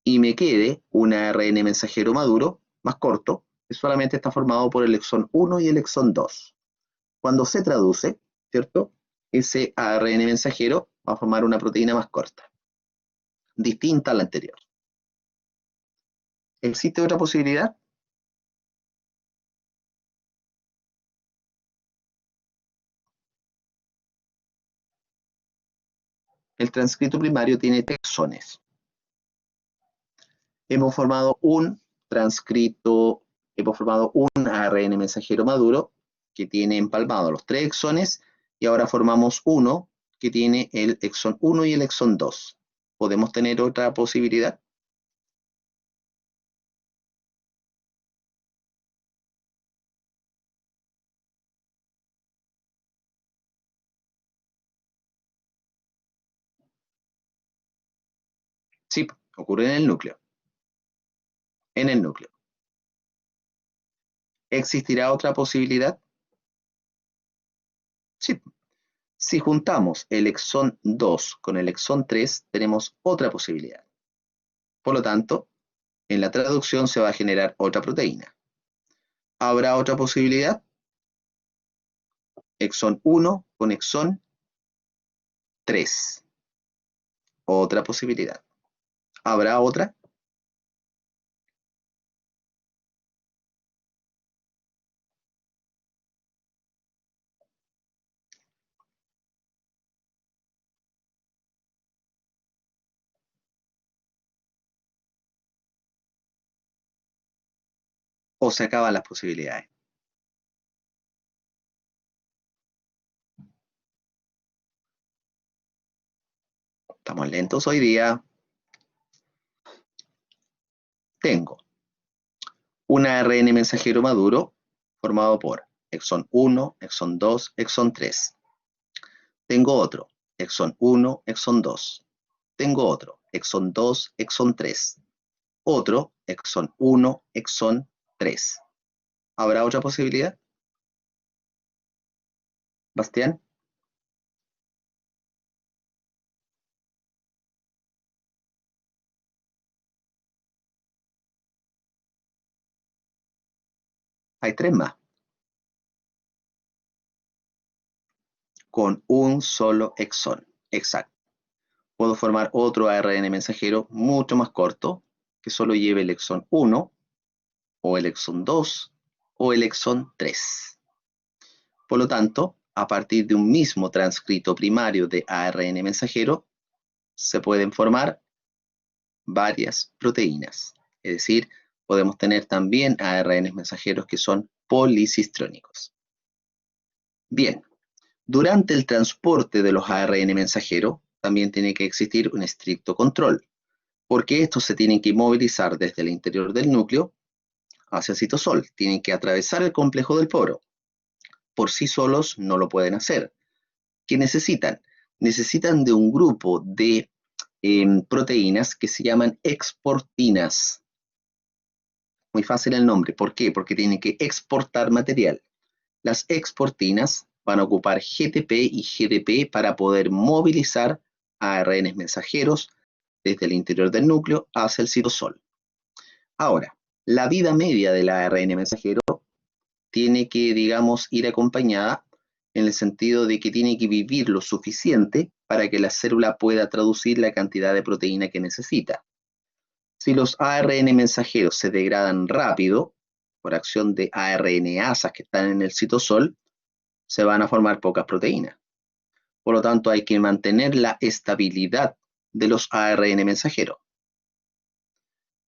Y me quede un ARN mensajero maduro, más corto, que solamente está formado por el exón 1 y el exón 2. Cuando se traduce, ¿cierto? Ese ARN mensajero va a formar una proteína más corta, distinta a la anterior. ¿Existe otra posibilidad? El transcrito primario tiene 3 exones. Hemos formado un ARN mensajero maduro que tiene empalmado los 3 exones y ahora formamos uno que tiene el exón 1 y el exón 2. ¿Podemos tener otra posibilidad? Sí, ocurre en el núcleo. En el núcleo. ¿Existirá otra posibilidad? Sí. Si juntamos el exón 2 con el exón 3, tenemos otra posibilidad. Por lo tanto, en la traducción se va a generar otra proteína. ¿Habrá otra posibilidad? Exón 1 con exón 3. Otra posibilidad. ¿Habrá otra? ¿O se acaban las posibilidades? Estamos lentos hoy día. Tengo un ARN mensajero maduro formado por exón 1, exón 2, exón 3. Tengo otro, exón 1, exón 2. Tengo otro, exón 2, exón 3. Otro, exón 1, exón 3. ¿Habrá otra posibilidad? Bastián. Hay 3 más. Con un solo exón. Exacto. Puedo formar otro ARN mensajero mucho más corto que solo lleve el exón 1 o el exón 2 o el exón 3. Por lo tanto, a partir de un mismo transcrito primario de ARN mensajero, se pueden formar varias proteínas. Es decir, podemos tener también ARN mensajeros que son policistrónicos. Bien, durante el transporte de los ARN mensajeros, también tiene que existir un estricto control, porque estos se tienen que movilizar desde el interior del núcleo hacia el citosol. Tienen que atravesar el complejo del poro. Por sí solos no lo pueden hacer. ¿Qué necesitan? Necesitan de un grupo de proteínas que se llaman exportinas. Muy fácil el nombre. ¿Por qué? Porque tienen que exportar material. Las exportinas van a ocupar GTP y GDP para poder movilizar ARN mensajeros desde el interior del núcleo hacia el citosol. Ahora, la vida media del ARN mensajero tiene que, digamos, ir acompañada en el sentido de que tiene que vivir lo suficiente para que la célula pueda traducir la cantidad de proteína que necesita. Si los ARN mensajeros se degradan rápido, por acción de ARNasas que están en el citosol, se van a formar pocas proteínas. Por lo tanto, hay que mantener la estabilidad de los ARN mensajeros.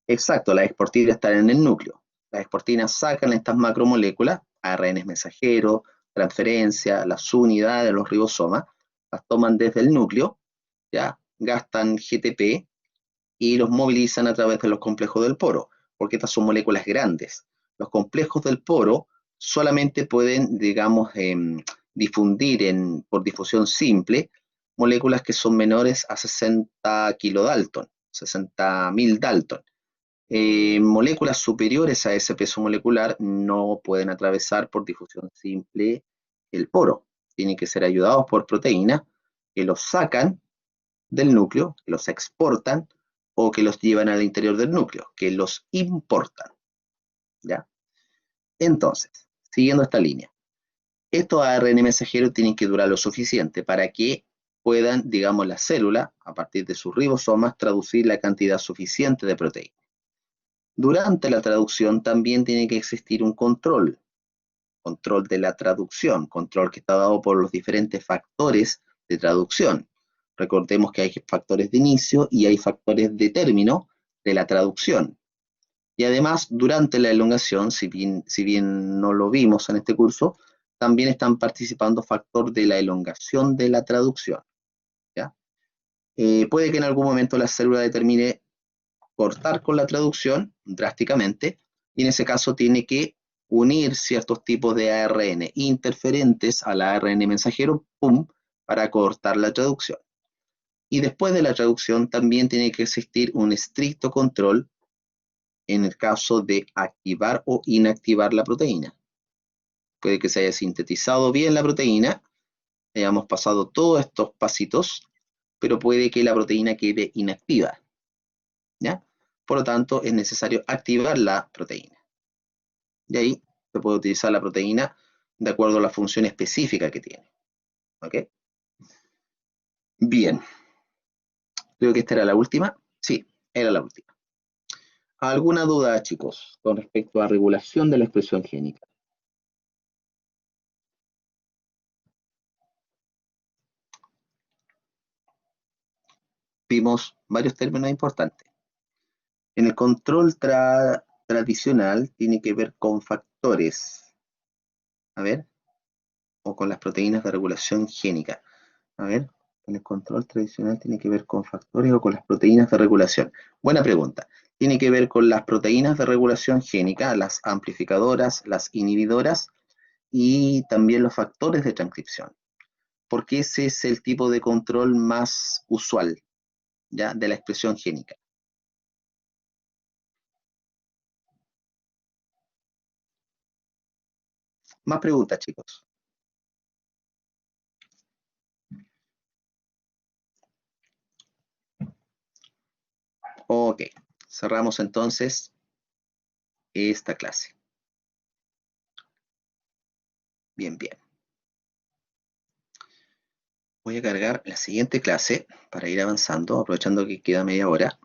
Exacto, las exportinas están en el núcleo. Las exportinas sacan estas macromoléculas, ARN mensajeros, transferencia, las unidades, los ribosomas, las toman desde el núcleo, ¿ya? Gastan GTP y los movilizan a través de los complejos del poro, porque estas son moléculas grandes. Los complejos del poro solamente pueden, digamos, difundir por difusión simple moléculas que son menores a 60 kilodalton, 60.000 dalton. Moléculas superiores a ese peso molecular no pueden atravesar por difusión simple el poro. Tienen que ser ayudados por proteínas que los sacan del núcleo, que los exportan o que los llevan al interior del núcleo, que los importan. ¿Ya? Entonces, siguiendo esta línea, estos ARN mensajeros tienen que durar lo suficiente para que puedan, digamos, la célula, a partir de sus ribosomas, traducir la cantidad suficiente de proteína. Durante la traducción también tiene que existir un control de la traducción, control que está dado por los diferentes factores de traducción. Recordemos que hay factores de inicio y hay factores de término de la traducción. Y además, durante la elongación, si bien no lo vimos en este curso, también están participando factores de la elongación de la traducción. ¿Ya? Puede que en algún momento la célula determine cortar con la traducción drásticamente, y en ese caso tiene que unir ciertos tipos de ARN interferentes al ARN mensajero, ¡pum!, para cortar la traducción. Y después de la traducción también tiene que existir un estricto control en el caso de activar o inactivar la proteína. Puede que se haya sintetizado bien la proteína, hayamos pasado todos estos pasitos, pero puede que la proteína quede inactiva, ¿ya? Por lo tanto, es necesario activar la proteína. Y ahí se puede utilizar la proteína de acuerdo a la función específica que tiene. ¿Ok? Bien. Creo que esta era la última. Sí, era la última. ¿Alguna duda, chicos, con respecto a regulación de la expresión génica? Vimos varios términos importantes. En el control tradicional tiene que ver con factores. A ver, o con las proteínas de regulación génica. A ver, en el control tradicional tiene que ver con factores o con las proteínas de regulación. Buena pregunta. Tiene que ver con las proteínas de regulación génica, las amplificadoras, las inhibidoras y también los factores de transcripción. Porque ese es el tipo de control más usual, ¿ya?, de la expresión génica. Más preguntas, chicos. Ok, cerramos entonces esta clase. Bien, bien. Voy a cargar la siguiente clase para ir avanzando, aprovechando que queda media hora.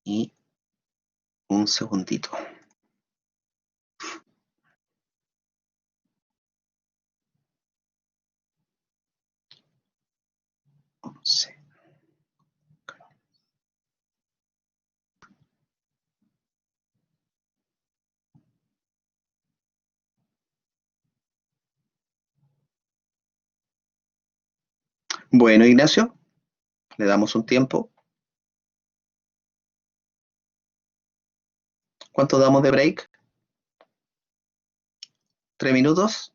Y un segundito. 11. Bueno, Ignacio, le damos un tiempo. ¿Cuánto damos de break? 3 minutos.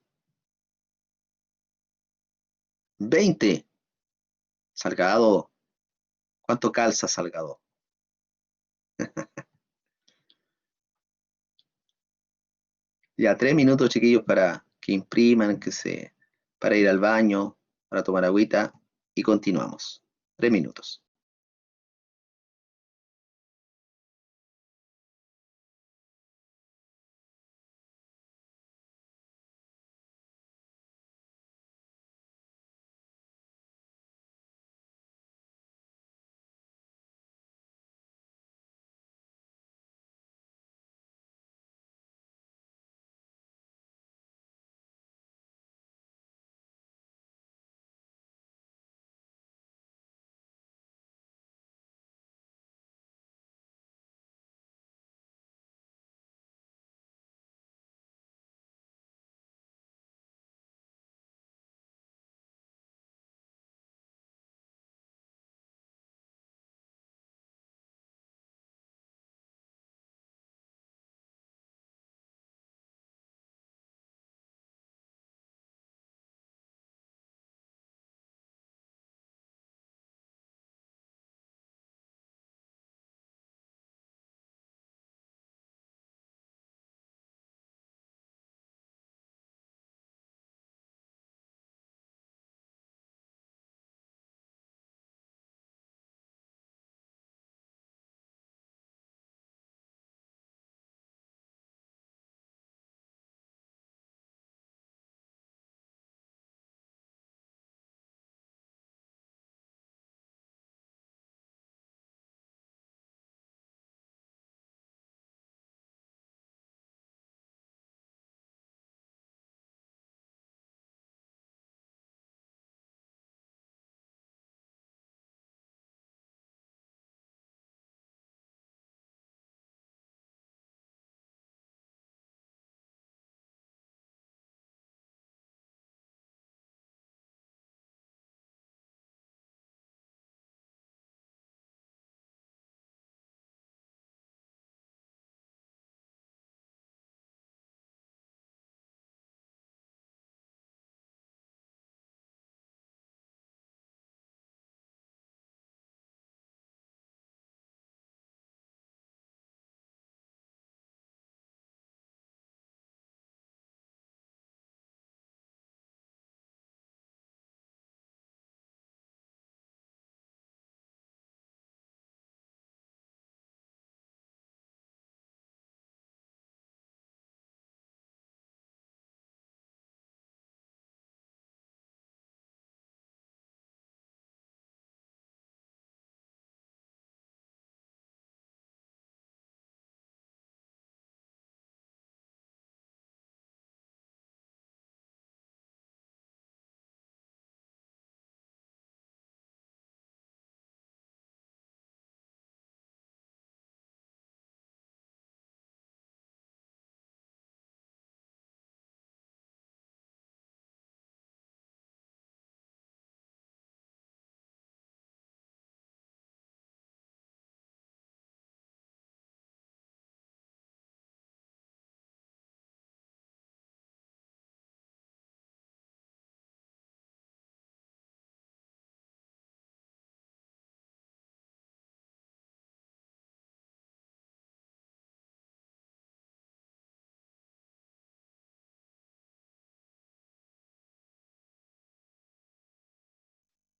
20. Salgado. ¿Cuánto calza, Salgado? Ya, 3 minutos, chiquillos, para que impriman, para ir al baño, para tomar agüita y continuamos. 3 minutos.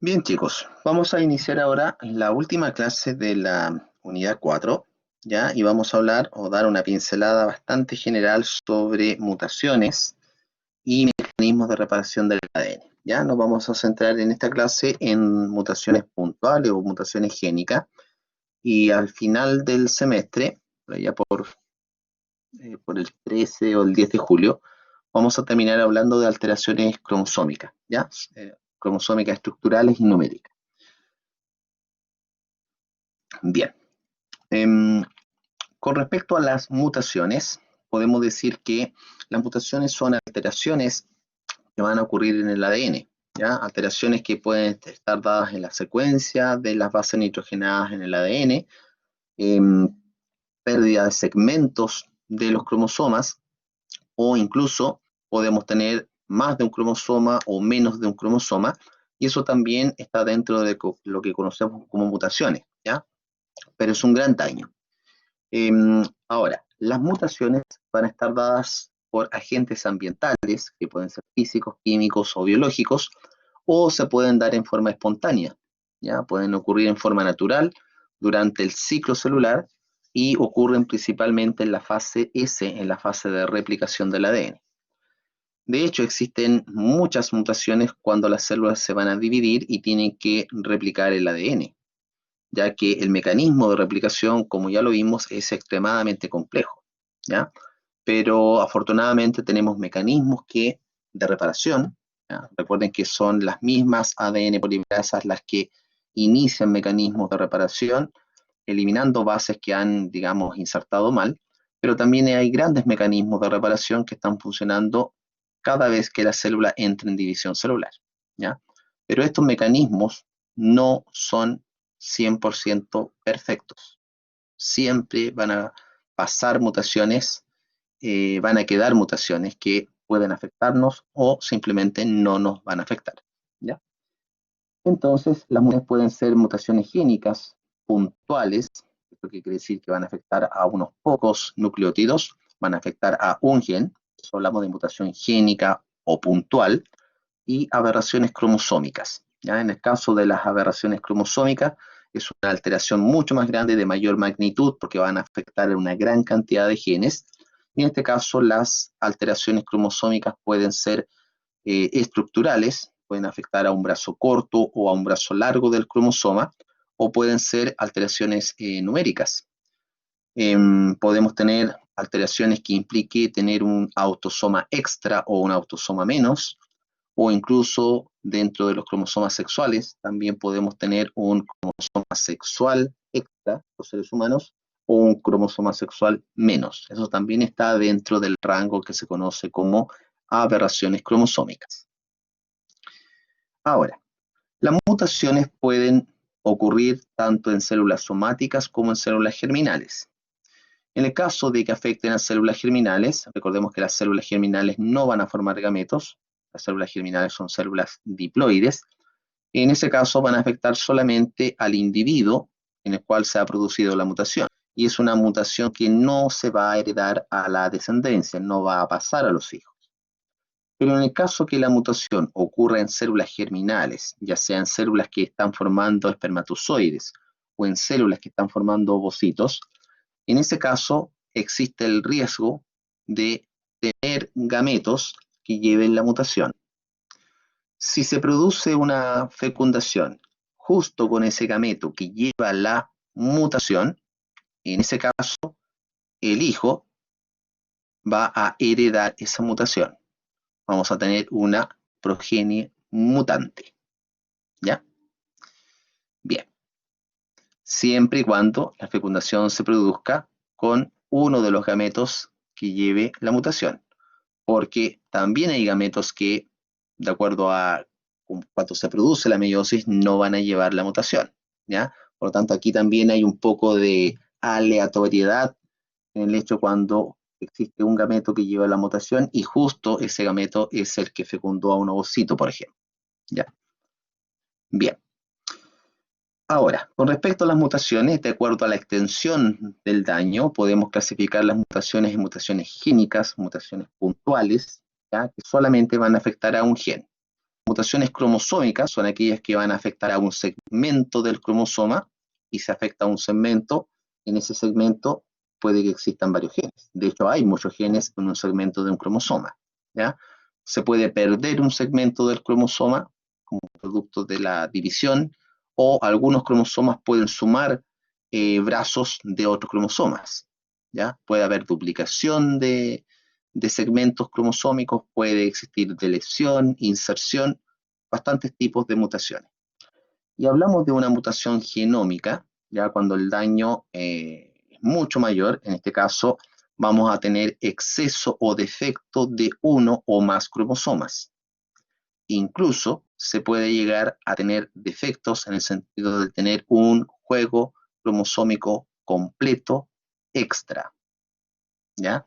Bien, chicos, vamos a iniciar ahora la última clase de la unidad 4, ¿ya? Y vamos a hablar o dar una pincelada bastante general sobre mutaciones y mecanismos de reparación del ADN, ¿ya? Nos vamos a centrar en esta clase en mutaciones puntuales o mutaciones génicas, y al final del semestre, por allá por el 13 o el 10 de julio, vamos a terminar hablando de alteraciones cromosómicas, ¿ya? Cromosómicas estructurales y numéricas. Bien. Con respecto a las mutaciones, podemos decir que las mutaciones son alteraciones que van a ocurrir en el ADN, ¿ya? Alteraciones que pueden estar dadas en la secuencia de las bases nitrogenadas en el ADN, pérdida de segmentos de los cromosomas, o incluso podemos tener más de un cromosoma o menos de un cromosoma, y eso también está dentro de lo que conocemos como mutaciones, ¿ya? Pero es un gran daño. Ahora, las mutaciones van a estar dadas por agentes ambientales, que pueden ser físicos, químicos o biológicos, o se pueden dar en forma espontánea, ¿ya? Pueden ocurrir en forma natural durante el ciclo celular y ocurren principalmente en la fase S, en la fase de replicación del ADN. De hecho, existen muchas mutaciones cuando las células se van a dividir y tienen que replicar el ADN, ya que el mecanismo de replicación, como ya lo vimos, es extremadamente complejo, ¿ya? Pero afortunadamente tenemos mecanismos de reparación, ¿ya? Recuerden que son las mismas ADN polimerasas las que inician mecanismos de reparación, eliminando bases que han, digamos, insertado mal, pero también hay grandes mecanismos de reparación que están funcionando cada vez que la célula entra en división celular, ¿ya? Pero estos mecanismos no son 100% perfectos. Siempre van a pasar mutaciones, van a quedar mutaciones que pueden afectarnos o simplemente no nos van a afectar, ¿ya? Entonces, las mutaciones pueden ser mutaciones génicas puntuales, esto que quiere decir que van a afectar a unos pocos nucleótidos, van a afectar a un gen, eso hablamos de mutación génica o puntual, y aberraciones cromosómicas, ¿ya? En el caso de las aberraciones cromosómicas, es una alteración mucho más grande, de mayor magnitud, porque van a afectar a una gran cantidad de genes, y en este caso las alteraciones cromosómicas pueden ser estructurales, pueden afectar a un brazo corto o a un brazo largo del cromosoma, o pueden ser alteraciones numéricas. Podemos tener alteraciones que implique tener un autosoma extra o un autosoma menos, o incluso dentro de los cromosomas sexuales también podemos tener un cromosoma sexual extra, los seres humanos, o un cromosoma sexual menos. Eso también está dentro del rango que se conoce como aberraciones cromosómicas. Ahora, las mutaciones pueden ocurrir tanto en células somáticas como en células germinales. En el caso de que afecten a células germinales, recordemos que las células germinales no van a formar gametos, las células germinales son células diploides, en ese caso van a afectar solamente al individuo en el cual se ha producido la mutación, y es una mutación que no se va a heredar a la descendencia, no va a pasar a los hijos. Pero en el caso que la mutación ocurra en células germinales, ya sean células que están formando espermatozoides o en células que están formando ovocitos, en ese caso existe el riesgo de tener gametos que lleven la mutación. Si se produce una fecundación justo con ese gameto que lleva la mutación, en ese caso el hijo va a heredar esa mutación. Vamos a tener una progenie mutante, ¿ya? Bien, siempre y cuando la fecundación se produzca con uno de los gametos que lleve la mutación, porque también hay gametos que, de acuerdo a cuando se produce la meiosis, no van a llevar la mutación, ¿ya? Por lo tanto, aquí también hay un poco de aleatoriedad en el hecho cuando existe un gameto que lleva la mutación y justo ese gameto es el que fecundó a un ovocito, por ejemplo, ¿ya? Bien. Ahora, con respecto a las mutaciones, de acuerdo a la extensión del daño, podemos clasificar las mutaciones en mutaciones génicas, mutaciones puntuales, ¿ya? Que solamente van a afectar a un gen. mutaciones cromosómicas son aquellas que van a afectar a un segmento del cromosoma, y si afecta a un segmento, en ese segmento puede que existan varios genes. De hecho, hay muchos genes en un segmento de un cromosoma, ¿ya? Se puede perder un segmento del cromosoma como producto de la división, o algunos cromosomas pueden sumar brazos de otros cromosomas, ¿ya? Puede haber duplicación de segmentos cromosómicos, puede existir deleción, inserción, bastantes tipos de mutaciones. Y hablamos de una mutación genómica, ya cuando el daño es mucho mayor. En este caso vamos a tener exceso o defecto de uno o más cromosomas. Incluso se puede llegar a tener defectos en el sentido de tener un juego cromosómico completo extra, ¿ya?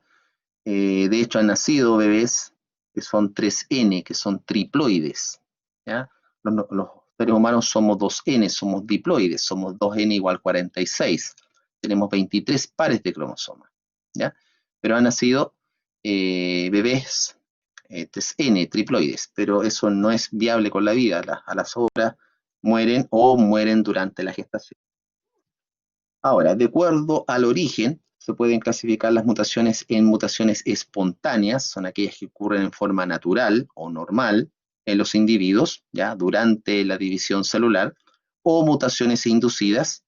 De hecho, han nacido bebés que son 3N, que son triploides, ¿ya? Los seres humanos somos 2N, somos diploides, somos 2N igual 46. Tenemos 23 pares de cromosomas, ¿ya? Pero han nacido bebés 3N, triploides, pero eso no es viable con la vida. A las horas mueren o mueren durante la gestación. Ahora, de acuerdo al origen, se pueden clasificar las mutaciones en mutaciones espontáneas, son aquellas que ocurren en forma natural o normal en los individuos, ya durante la división celular, o mutaciones inducidas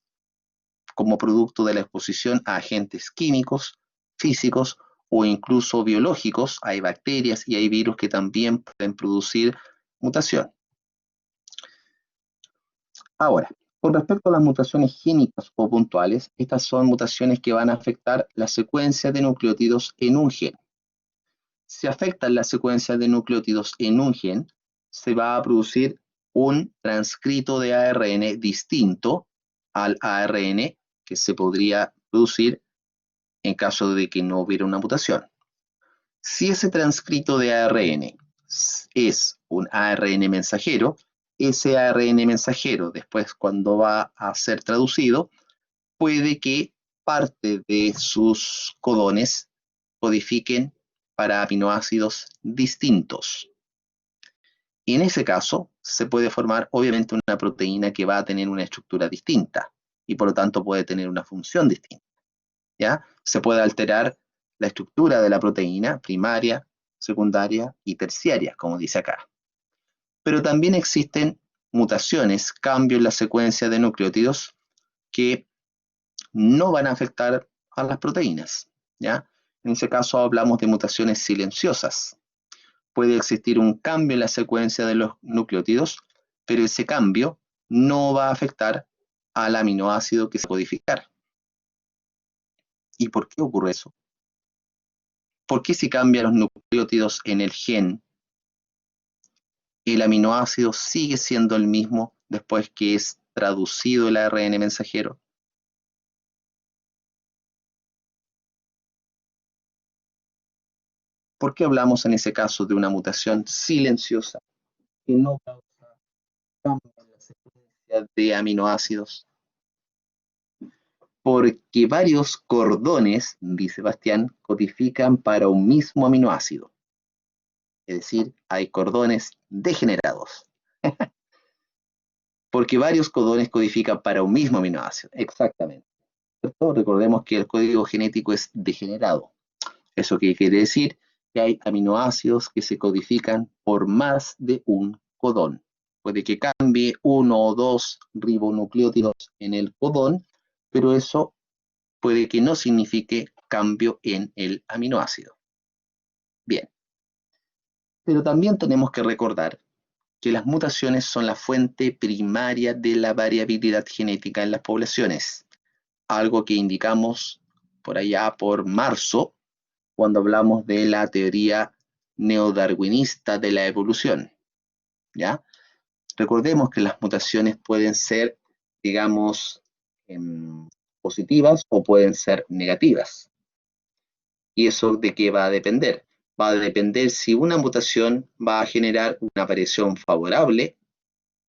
como producto de la exposición a agentes químicos, físicos o incluso biológicos. Hay bacterias y hay virus que también pueden producir mutación. Ahora, con respecto a las mutaciones génicas o puntuales, estas son mutaciones que van a afectar la secuencia de nucleótidos en un gen. Si afectan la secuencia de nucleótidos en un gen, se va a producir un transcrito de ARN distinto al ARN que se podría producir en caso de que no hubiera una mutación. Si ese transcrito de ARN es un ARN mensajero, ese ARN mensajero después, cuando va a ser traducido, puede que parte de sus codones codifiquen para aminoácidos distintos. Y en ese caso, se puede formar obviamente una proteína que va a tener una estructura distinta y por lo tanto puede tener una función distinta, ¿ya? Se puede alterar la estructura de la proteína primaria, secundaria y terciaria, como dice acá. Pero también existen mutaciones, cambios en la secuencia de nucleótidos que no van a afectar a las proteínas, ¿ya? En ese caso hablamos de mutaciones silenciosas. Puede existir un cambio en la secuencia de los nucleótidos, pero ese cambio no va a afectar al aminoácido que se va a codificar. ¿Y por qué ocurre eso? ¿Por qué si cambian los nucleótidos en el gen, el aminoácido sigue siendo el mismo después que es traducido el ARN mensajero? ¿Por qué hablamos en ese caso de una mutación silenciosa que no causa cambio en la secuencia de aminoácidos? Porque varios cordones, dice Bastián, codifican para un mismo aminoácido. Es decir, hay cordones degenerados. Porque varios cordones codifican para un mismo aminoácido. Exactamente, ¿cierto? Recordemos que el código genético es degenerado. ¿Eso qué quiere decir? Que hay aminoácidos que se codifican por más de un codón. Puede que cambie uno o dos ribonucleótidos en el codón, pero eso puede que no signifique cambio en el aminoácido. Bien, pero también tenemos que recordar que las mutaciones son la fuente primaria de la variabilidad genética en las poblaciones, algo que indicamos por allá por marzo, cuando hablamos de la teoría neodarwinista de la evolución, ¿ya? Recordemos que las mutaciones pueden ser, digamos, positivas o pueden ser negativas. ¿Y eso de qué va a depender? Va a depender si una mutación va a generar una variación favorable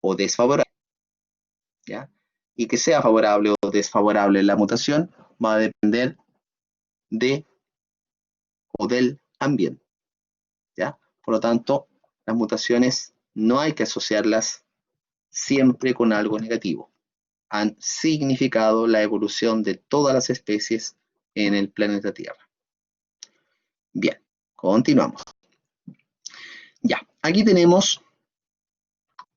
o desfavorable, ¿ya? Y que sea favorable o desfavorable la mutación va a depender de o del ambiente, ¿ya? Por lo tanto, las mutaciones no hay que asociarlas siempre con algo negativo. Han significado la evolución de todas las especies en el planeta Tierra. Bien, continuamos. Ya, aquí tenemos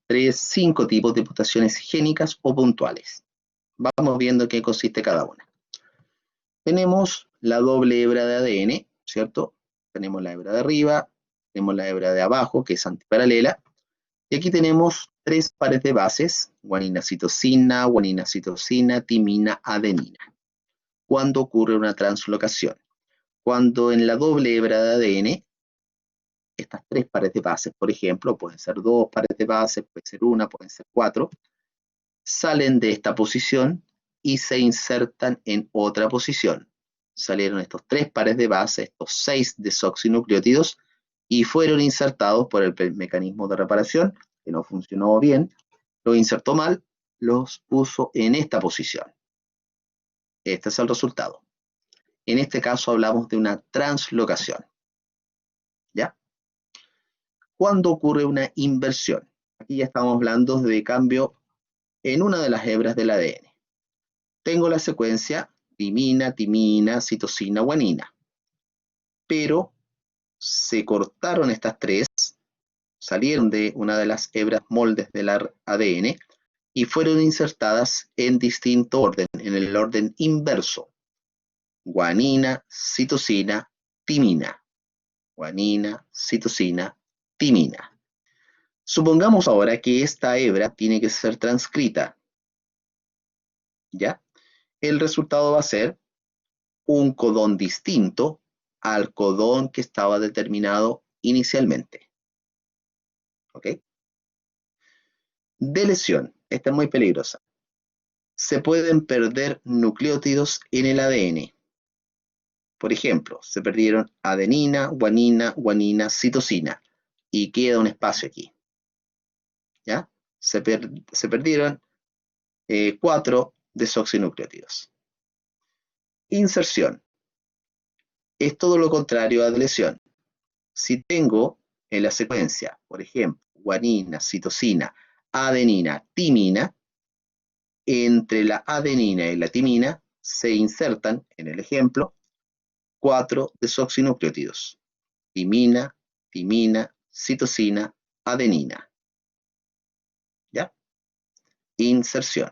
5 tipos de mutaciones génicas o puntuales. Vamos viendo qué consiste cada una. Tenemos la doble hebra de ADN, ¿cierto? Tenemos la hebra de arriba, tenemos la hebra de abajo, que es antiparalela, y aquí tenemos 3 pares de bases, guanina-citosina, guanina-citosina, timina, adenina. ¿Cuándo ocurre una translocación? Cuando en la doble hebra de ADN, estas 3 pares de bases, por ejemplo, pueden ser 2 pares de bases, puede ser 1, pueden ser 4, salen de esta posición y se insertan en otra posición. Salieron estos 3 pares de bases, estos 6 desoxinucleótidos, y fueron insertados por el mecanismo de reparación, que no funcionó bien, lo insertó mal, los puso en esta posición. Este es el resultado. En este caso hablamos de una translocación. ¿Ya? ¿Cuándo ocurre una inversión? Aquí ya estamos hablando de cambio en una de las hebras del ADN. Tengo la secuencia timina, timina, citosina, guanina. Pero se cortaron estas 3, salieron de una de las hebras moldes del ADN y fueron insertadas en distinto orden, en el orden inverso. Guanina, citosina, timina. Guanina, citosina, timina. Supongamos ahora que esta hebra tiene que ser transcrita. ¿Ya? El resultado va a ser un codón distinto al codón que estaba determinado inicialmente. ¿Ok? Deleción. Esta es muy peligrosa. Se pueden perder nucleótidos en el ADN. Por ejemplo, se perdieron adenina, guanina, guanina, citosina. Y queda un espacio aquí. ¿Ya? Se perdieron 4 desoxinucleótidos. Inserción. Es todo lo contrario a deleción. Si tengo en la secuencia, por ejemplo, guanina, citosina, adenina, timina, entre la adenina y la timina se insertan, en el ejemplo, 4 desoxinucleótidos. Timina, timina, citosina, adenina. ¿Ya? Inserción.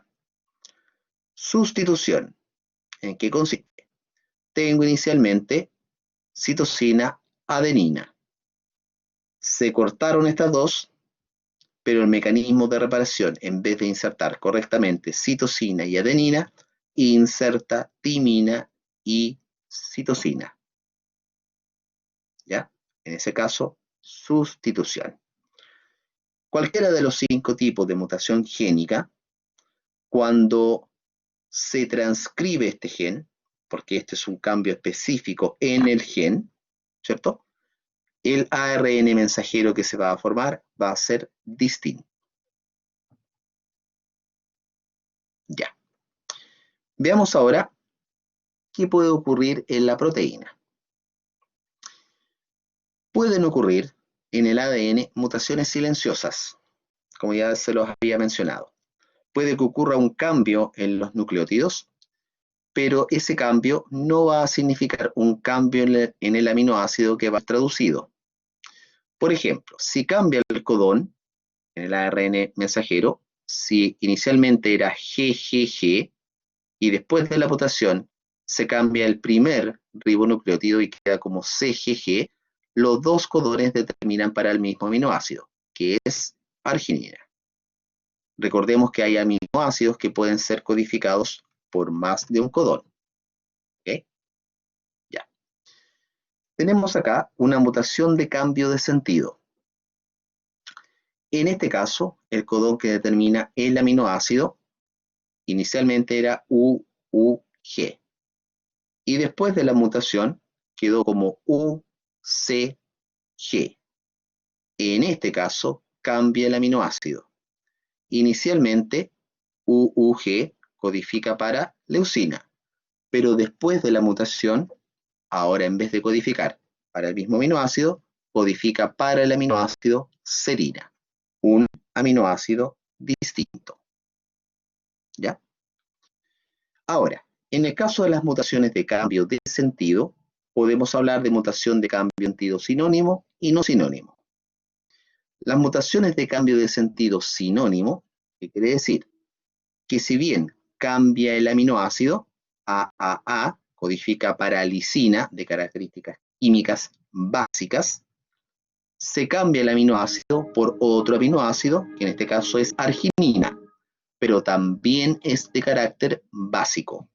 Sustitución. ¿En qué consiste? Tengo inicialmente citosina, adenina. Se cortaron estas 2, pero el mecanismo de reparación, en vez de insertar correctamente citosina y adenina, inserta timina y citosina. ¿Ya? En ese caso, sustitución. Cualquiera de los 5 tipos de mutación génica, cuando se transcribe este gen, porque este es un cambio específico en el gen, ¿cierto? El ARN mensajero que se va a formar va a ser distinto. Ya. Veamos ahora qué puede ocurrir en la proteína. Pueden ocurrir en el ADN mutaciones silenciosas, como ya se los había mencionado. Puede que ocurra un cambio en los nucleótidos, pero ese cambio no va a significar un cambio en el aminoácido que va a ser traducido. Por ejemplo, si cambia el codón en el ARN mensajero, si inicialmente era GGG y después de la mutación se cambia el primer ribonucleótido y queda como CGG, los 2 codones determinan para el mismo aminoácido, que es arginina. Recordemos que hay aminoácidos que pueden ser codificados por más de un codón. ¿Ok? Ya. Tenemos acá una mutación de cambio de sentido. En este caso, el codón que determina el aminoácido inicialmente era UUG. Y después de la mutación quedó como UCG. En este caso, cambia el aminoácido. Inicialmente, UUG codifica para leucina, pero después de la mutación, ahora en vez de codificar para el mismo aminoácido, codifica para el aminoácido serina. un aminoácido distinto. ¿Ya? Ahora, en el caso de las mutaciones de cambio de sentido, podemos hablar de mutación de cambio de sentido sinónimo y no sinónimo. Las mutaciones de cambio de sentido sinónimo, ¿qué quiere decir? Que si bien cambia el aminoácido, AAA codifica para lisina de características químicas básicas, se cambia el aminoácido por otro aminoácido, que en este caso es arginina, pero también es de carácter básico.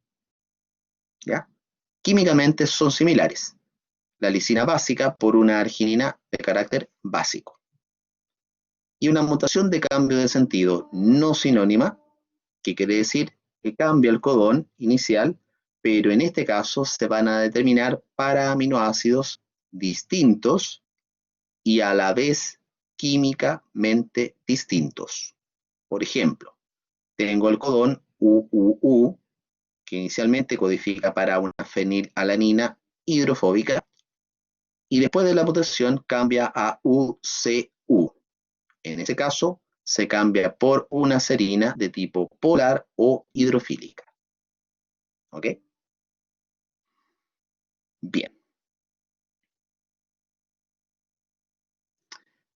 ¿Ya? Químicamente son similares. La lisina básica por una arginina de carácter básico. Y una mutación de cambio de sentido no sinónima, que quiere decir que cambia el codón inicial, pero en este caso se van a determinar para aminoácidos distintos y a la vez químicamente distintos. Por ejemplo, tengo el codón UUU, que inicialmente codifica para una fenilalanina hidrofóbica, y después de la mutación cambia a UCU. En ese caso, se cambia por una serina de tipo polar o hidrofílica. ¿Ok? Bien.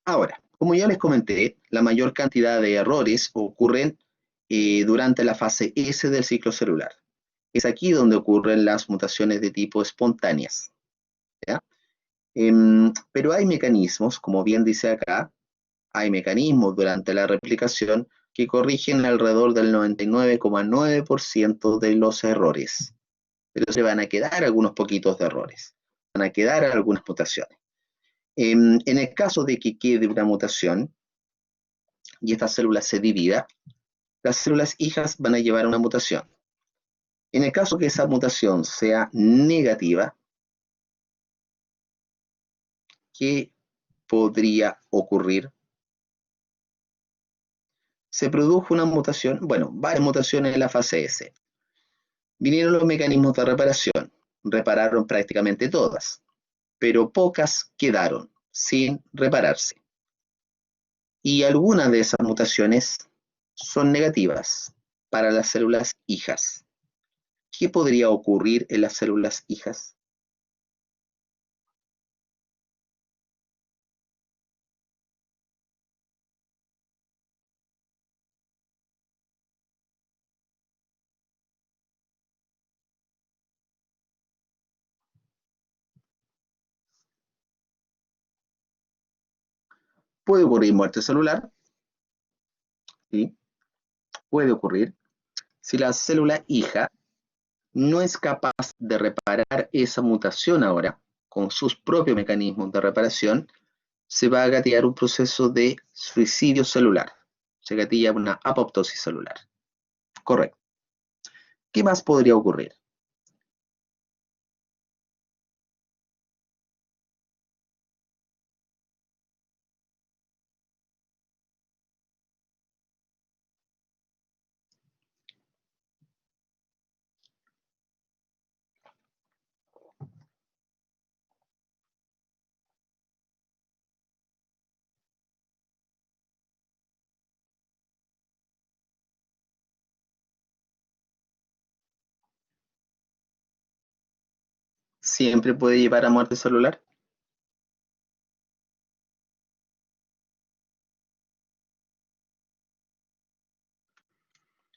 Ahora, como ya les comenté, la mayor cantidad de errores ocurren durante la fase S del ciclo celular. Es aquí donde ocurren las mutaciones de tipo espontáneas. ¿Ya? Pero hay mecanismos, como bien dice acá, hay mecanismos durante la replicación que corrigen alrededor del 99,9% de los errores. Pero se van a quedar algunos poquitos de errores. Van a quedar algunas mutaciones. En el caso de que quede una mutación y esta célula se divida, las células hijas van a llevar a una mutación. En el caso que esa mutación sea negativa, ¿qué podría ocurrir? Se produjo una mutación, bueno, varias mutaciones en la fase S. Vinieron los mecanismos de reparación, repararon prácticamente todas, pero pocas quedaron sin repararse. Y algunas de esas mutaciones son negativas para las células hijas. ¿Qué podría ocurrir en las células hijas? Puede ocurrir muerte celular, ¿sí? Puede ocurrir. Si la célula hija no es capaz de reparar esa mutación ahora, con sus propios mecanismos de reparación, se va a gatillar un proceso de suicidio celular. Se gatilla una apoptosis celular. Correcto. ¿Qué más podría ocurrir? ¿Siempre puede llevar a muerte celular?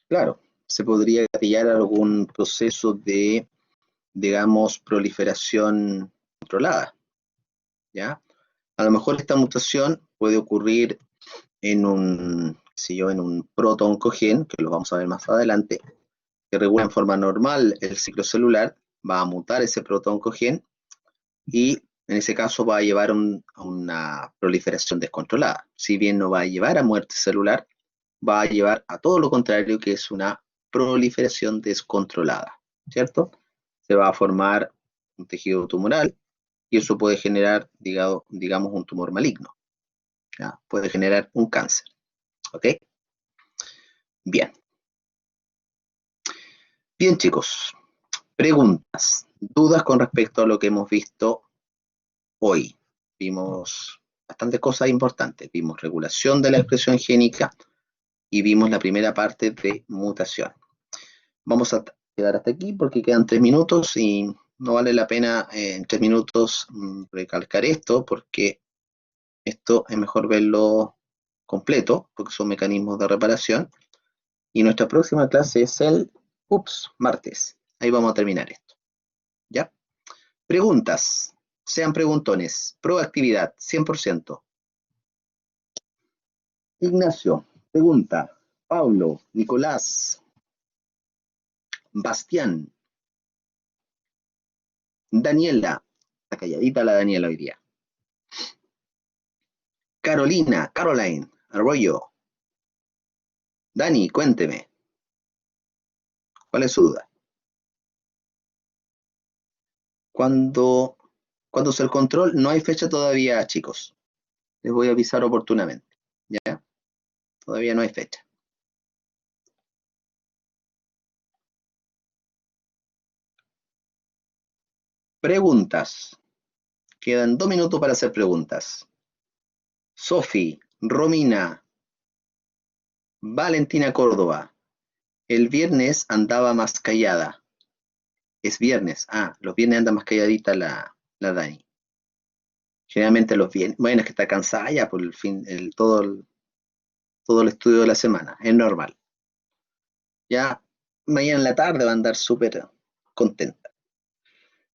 Claro, se podría gatillar algún proceso de, digamos, proliferación controlada, ¿ya? A lo mejor esta mutación puede ocurrir en un, si yo, en un protooncogen, que lo vamos a ver más adelante, que regula en forma normal el ciclo celular, va a mutar ese protooncogen y en ese caso va a llevar a una proliferación descontrolada. Si bien no va a llevar a muerte celular, va a llevar a todo lo contrario, que es una proliferación descontrolada, ¿cierto? Se va a formar un tejido tumoral y eso puede generar, digamos, un tumor maligno, ¿ya? Puede generar un cáncer, ¿ok? Bien. Bien, chicos. Preguntas, dudas con respecto a lo que hemos visto hoy. Vimos bastantes cosas importantes. Vimos regulación de la expresión génica y vimos la primera parte de mutación. Vamos a quedar hasta aquí porque quedan 3 minutos y no vale la pena en 3 minutos recalcar esto porque esto es mejor verlo completo porque son mecanismos de reparación. Y nuestra próxima clase es el martes. Ahí vamos a terminar esto. ¿Ya? Preguntas. Sean preguntones. Proactividad, 100%. Ignacio, pregunta. Pablo, Nicolás, Bastián, Daniela. Está calladita la Daniela hoy día. Carolina, Caroline, Arroyo. Dani, cuénteme. ¿Cuál es su duda? Cuando se el control, no hay fecha todavía, chicos. Les voy a avisar oportunamente. ¿Ya? Todavía no hay fecha. Preguntas. Quedan 2 minutos para hacer preguntas. Sofi, Romina, Valentina Córdoba. El viernes andaba más callada. Es viernes. Los viernes anda más calladita la Dani. Generalmente los viernes. Bueno, es que está cansada ya por el fin, todo el estudio de la semana. Es normal. Ya mañana en la tarde va a andar súper contenta.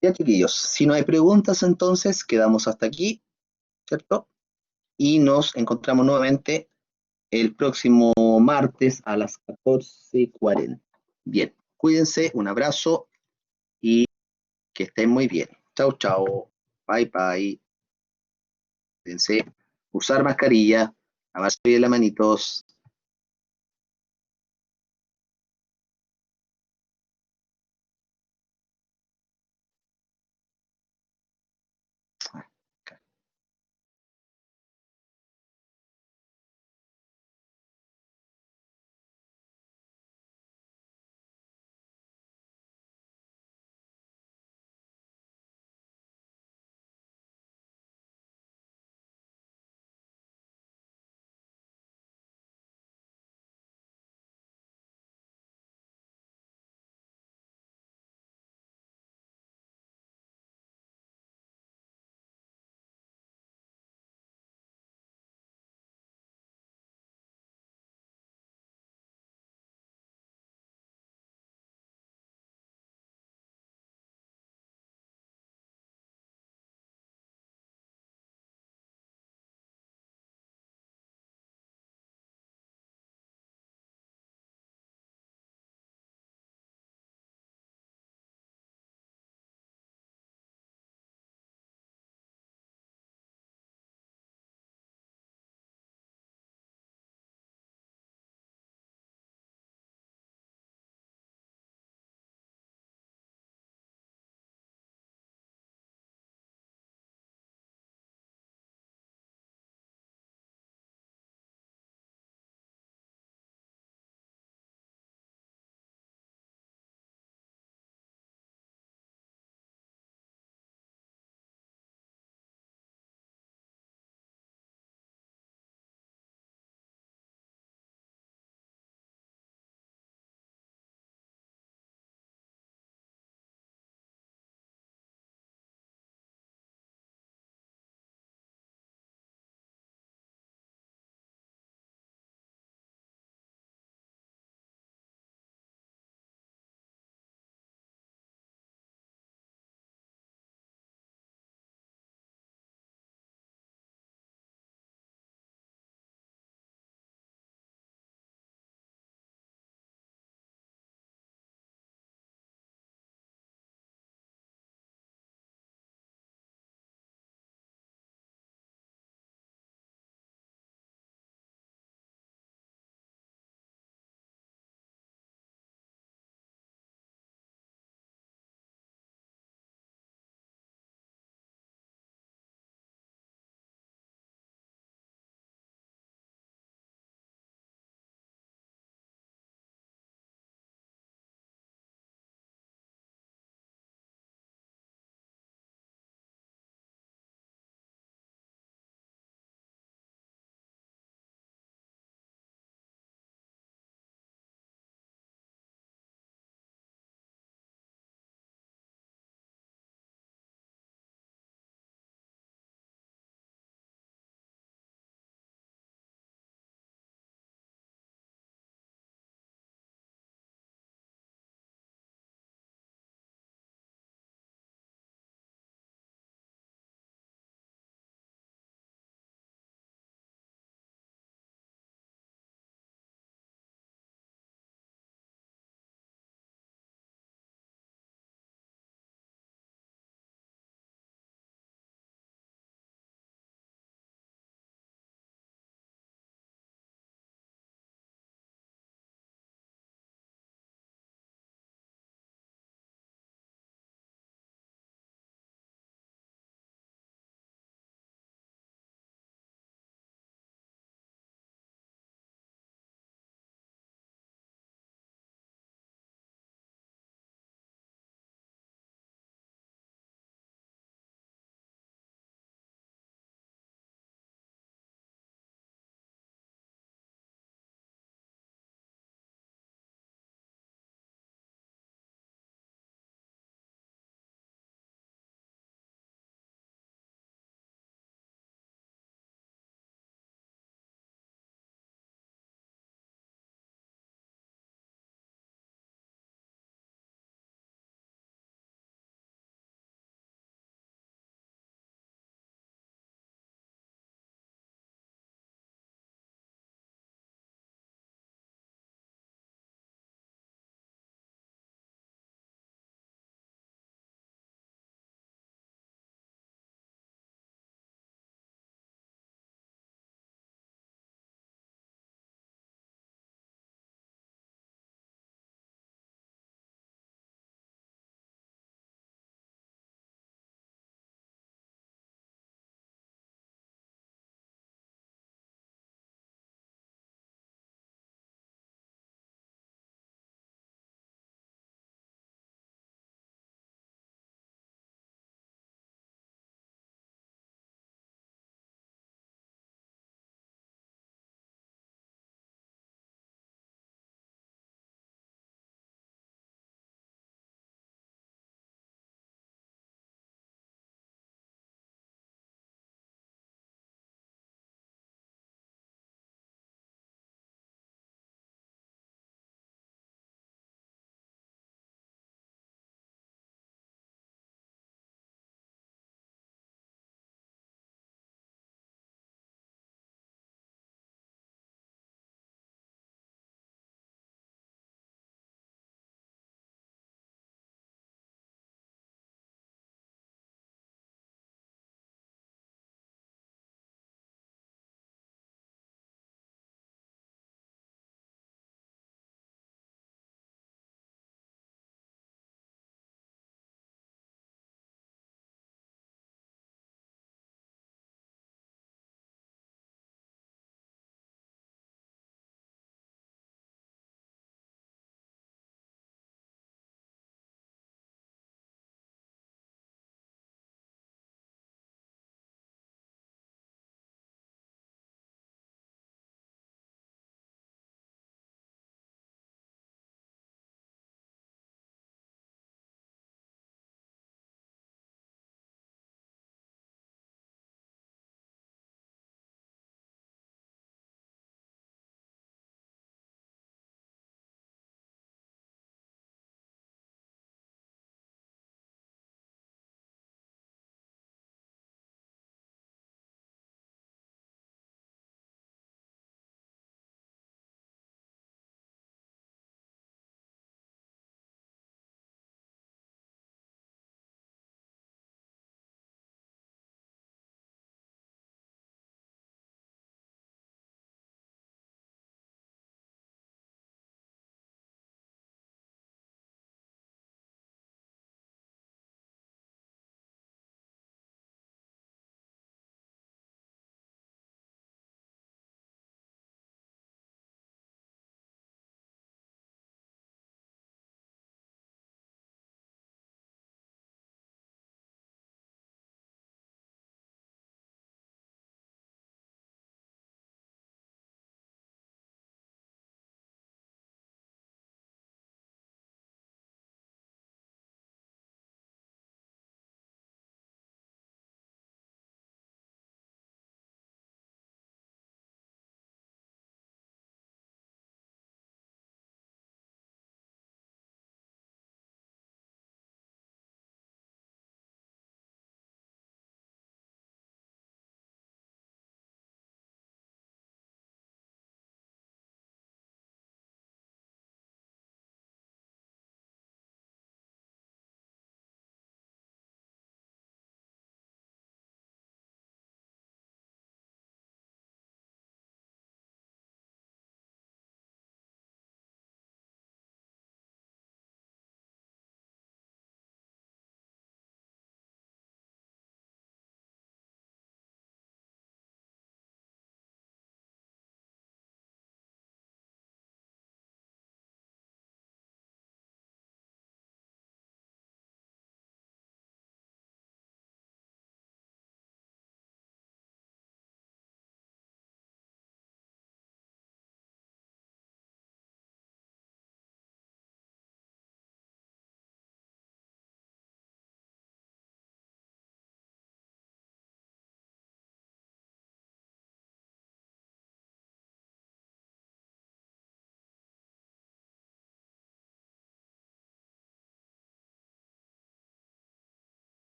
Ya, chiquillos, si no hay preguntas, entonces quedamos hasta aquí, ¿cierto? Y nos encontramos nuevamente el próximo martes a las 14:40. Bien, cuídense, un abrazo y que estén muy bien. Chao, chao. Bye, bye. Cuídense. Usar mascarilla, lavarse bien las manitos.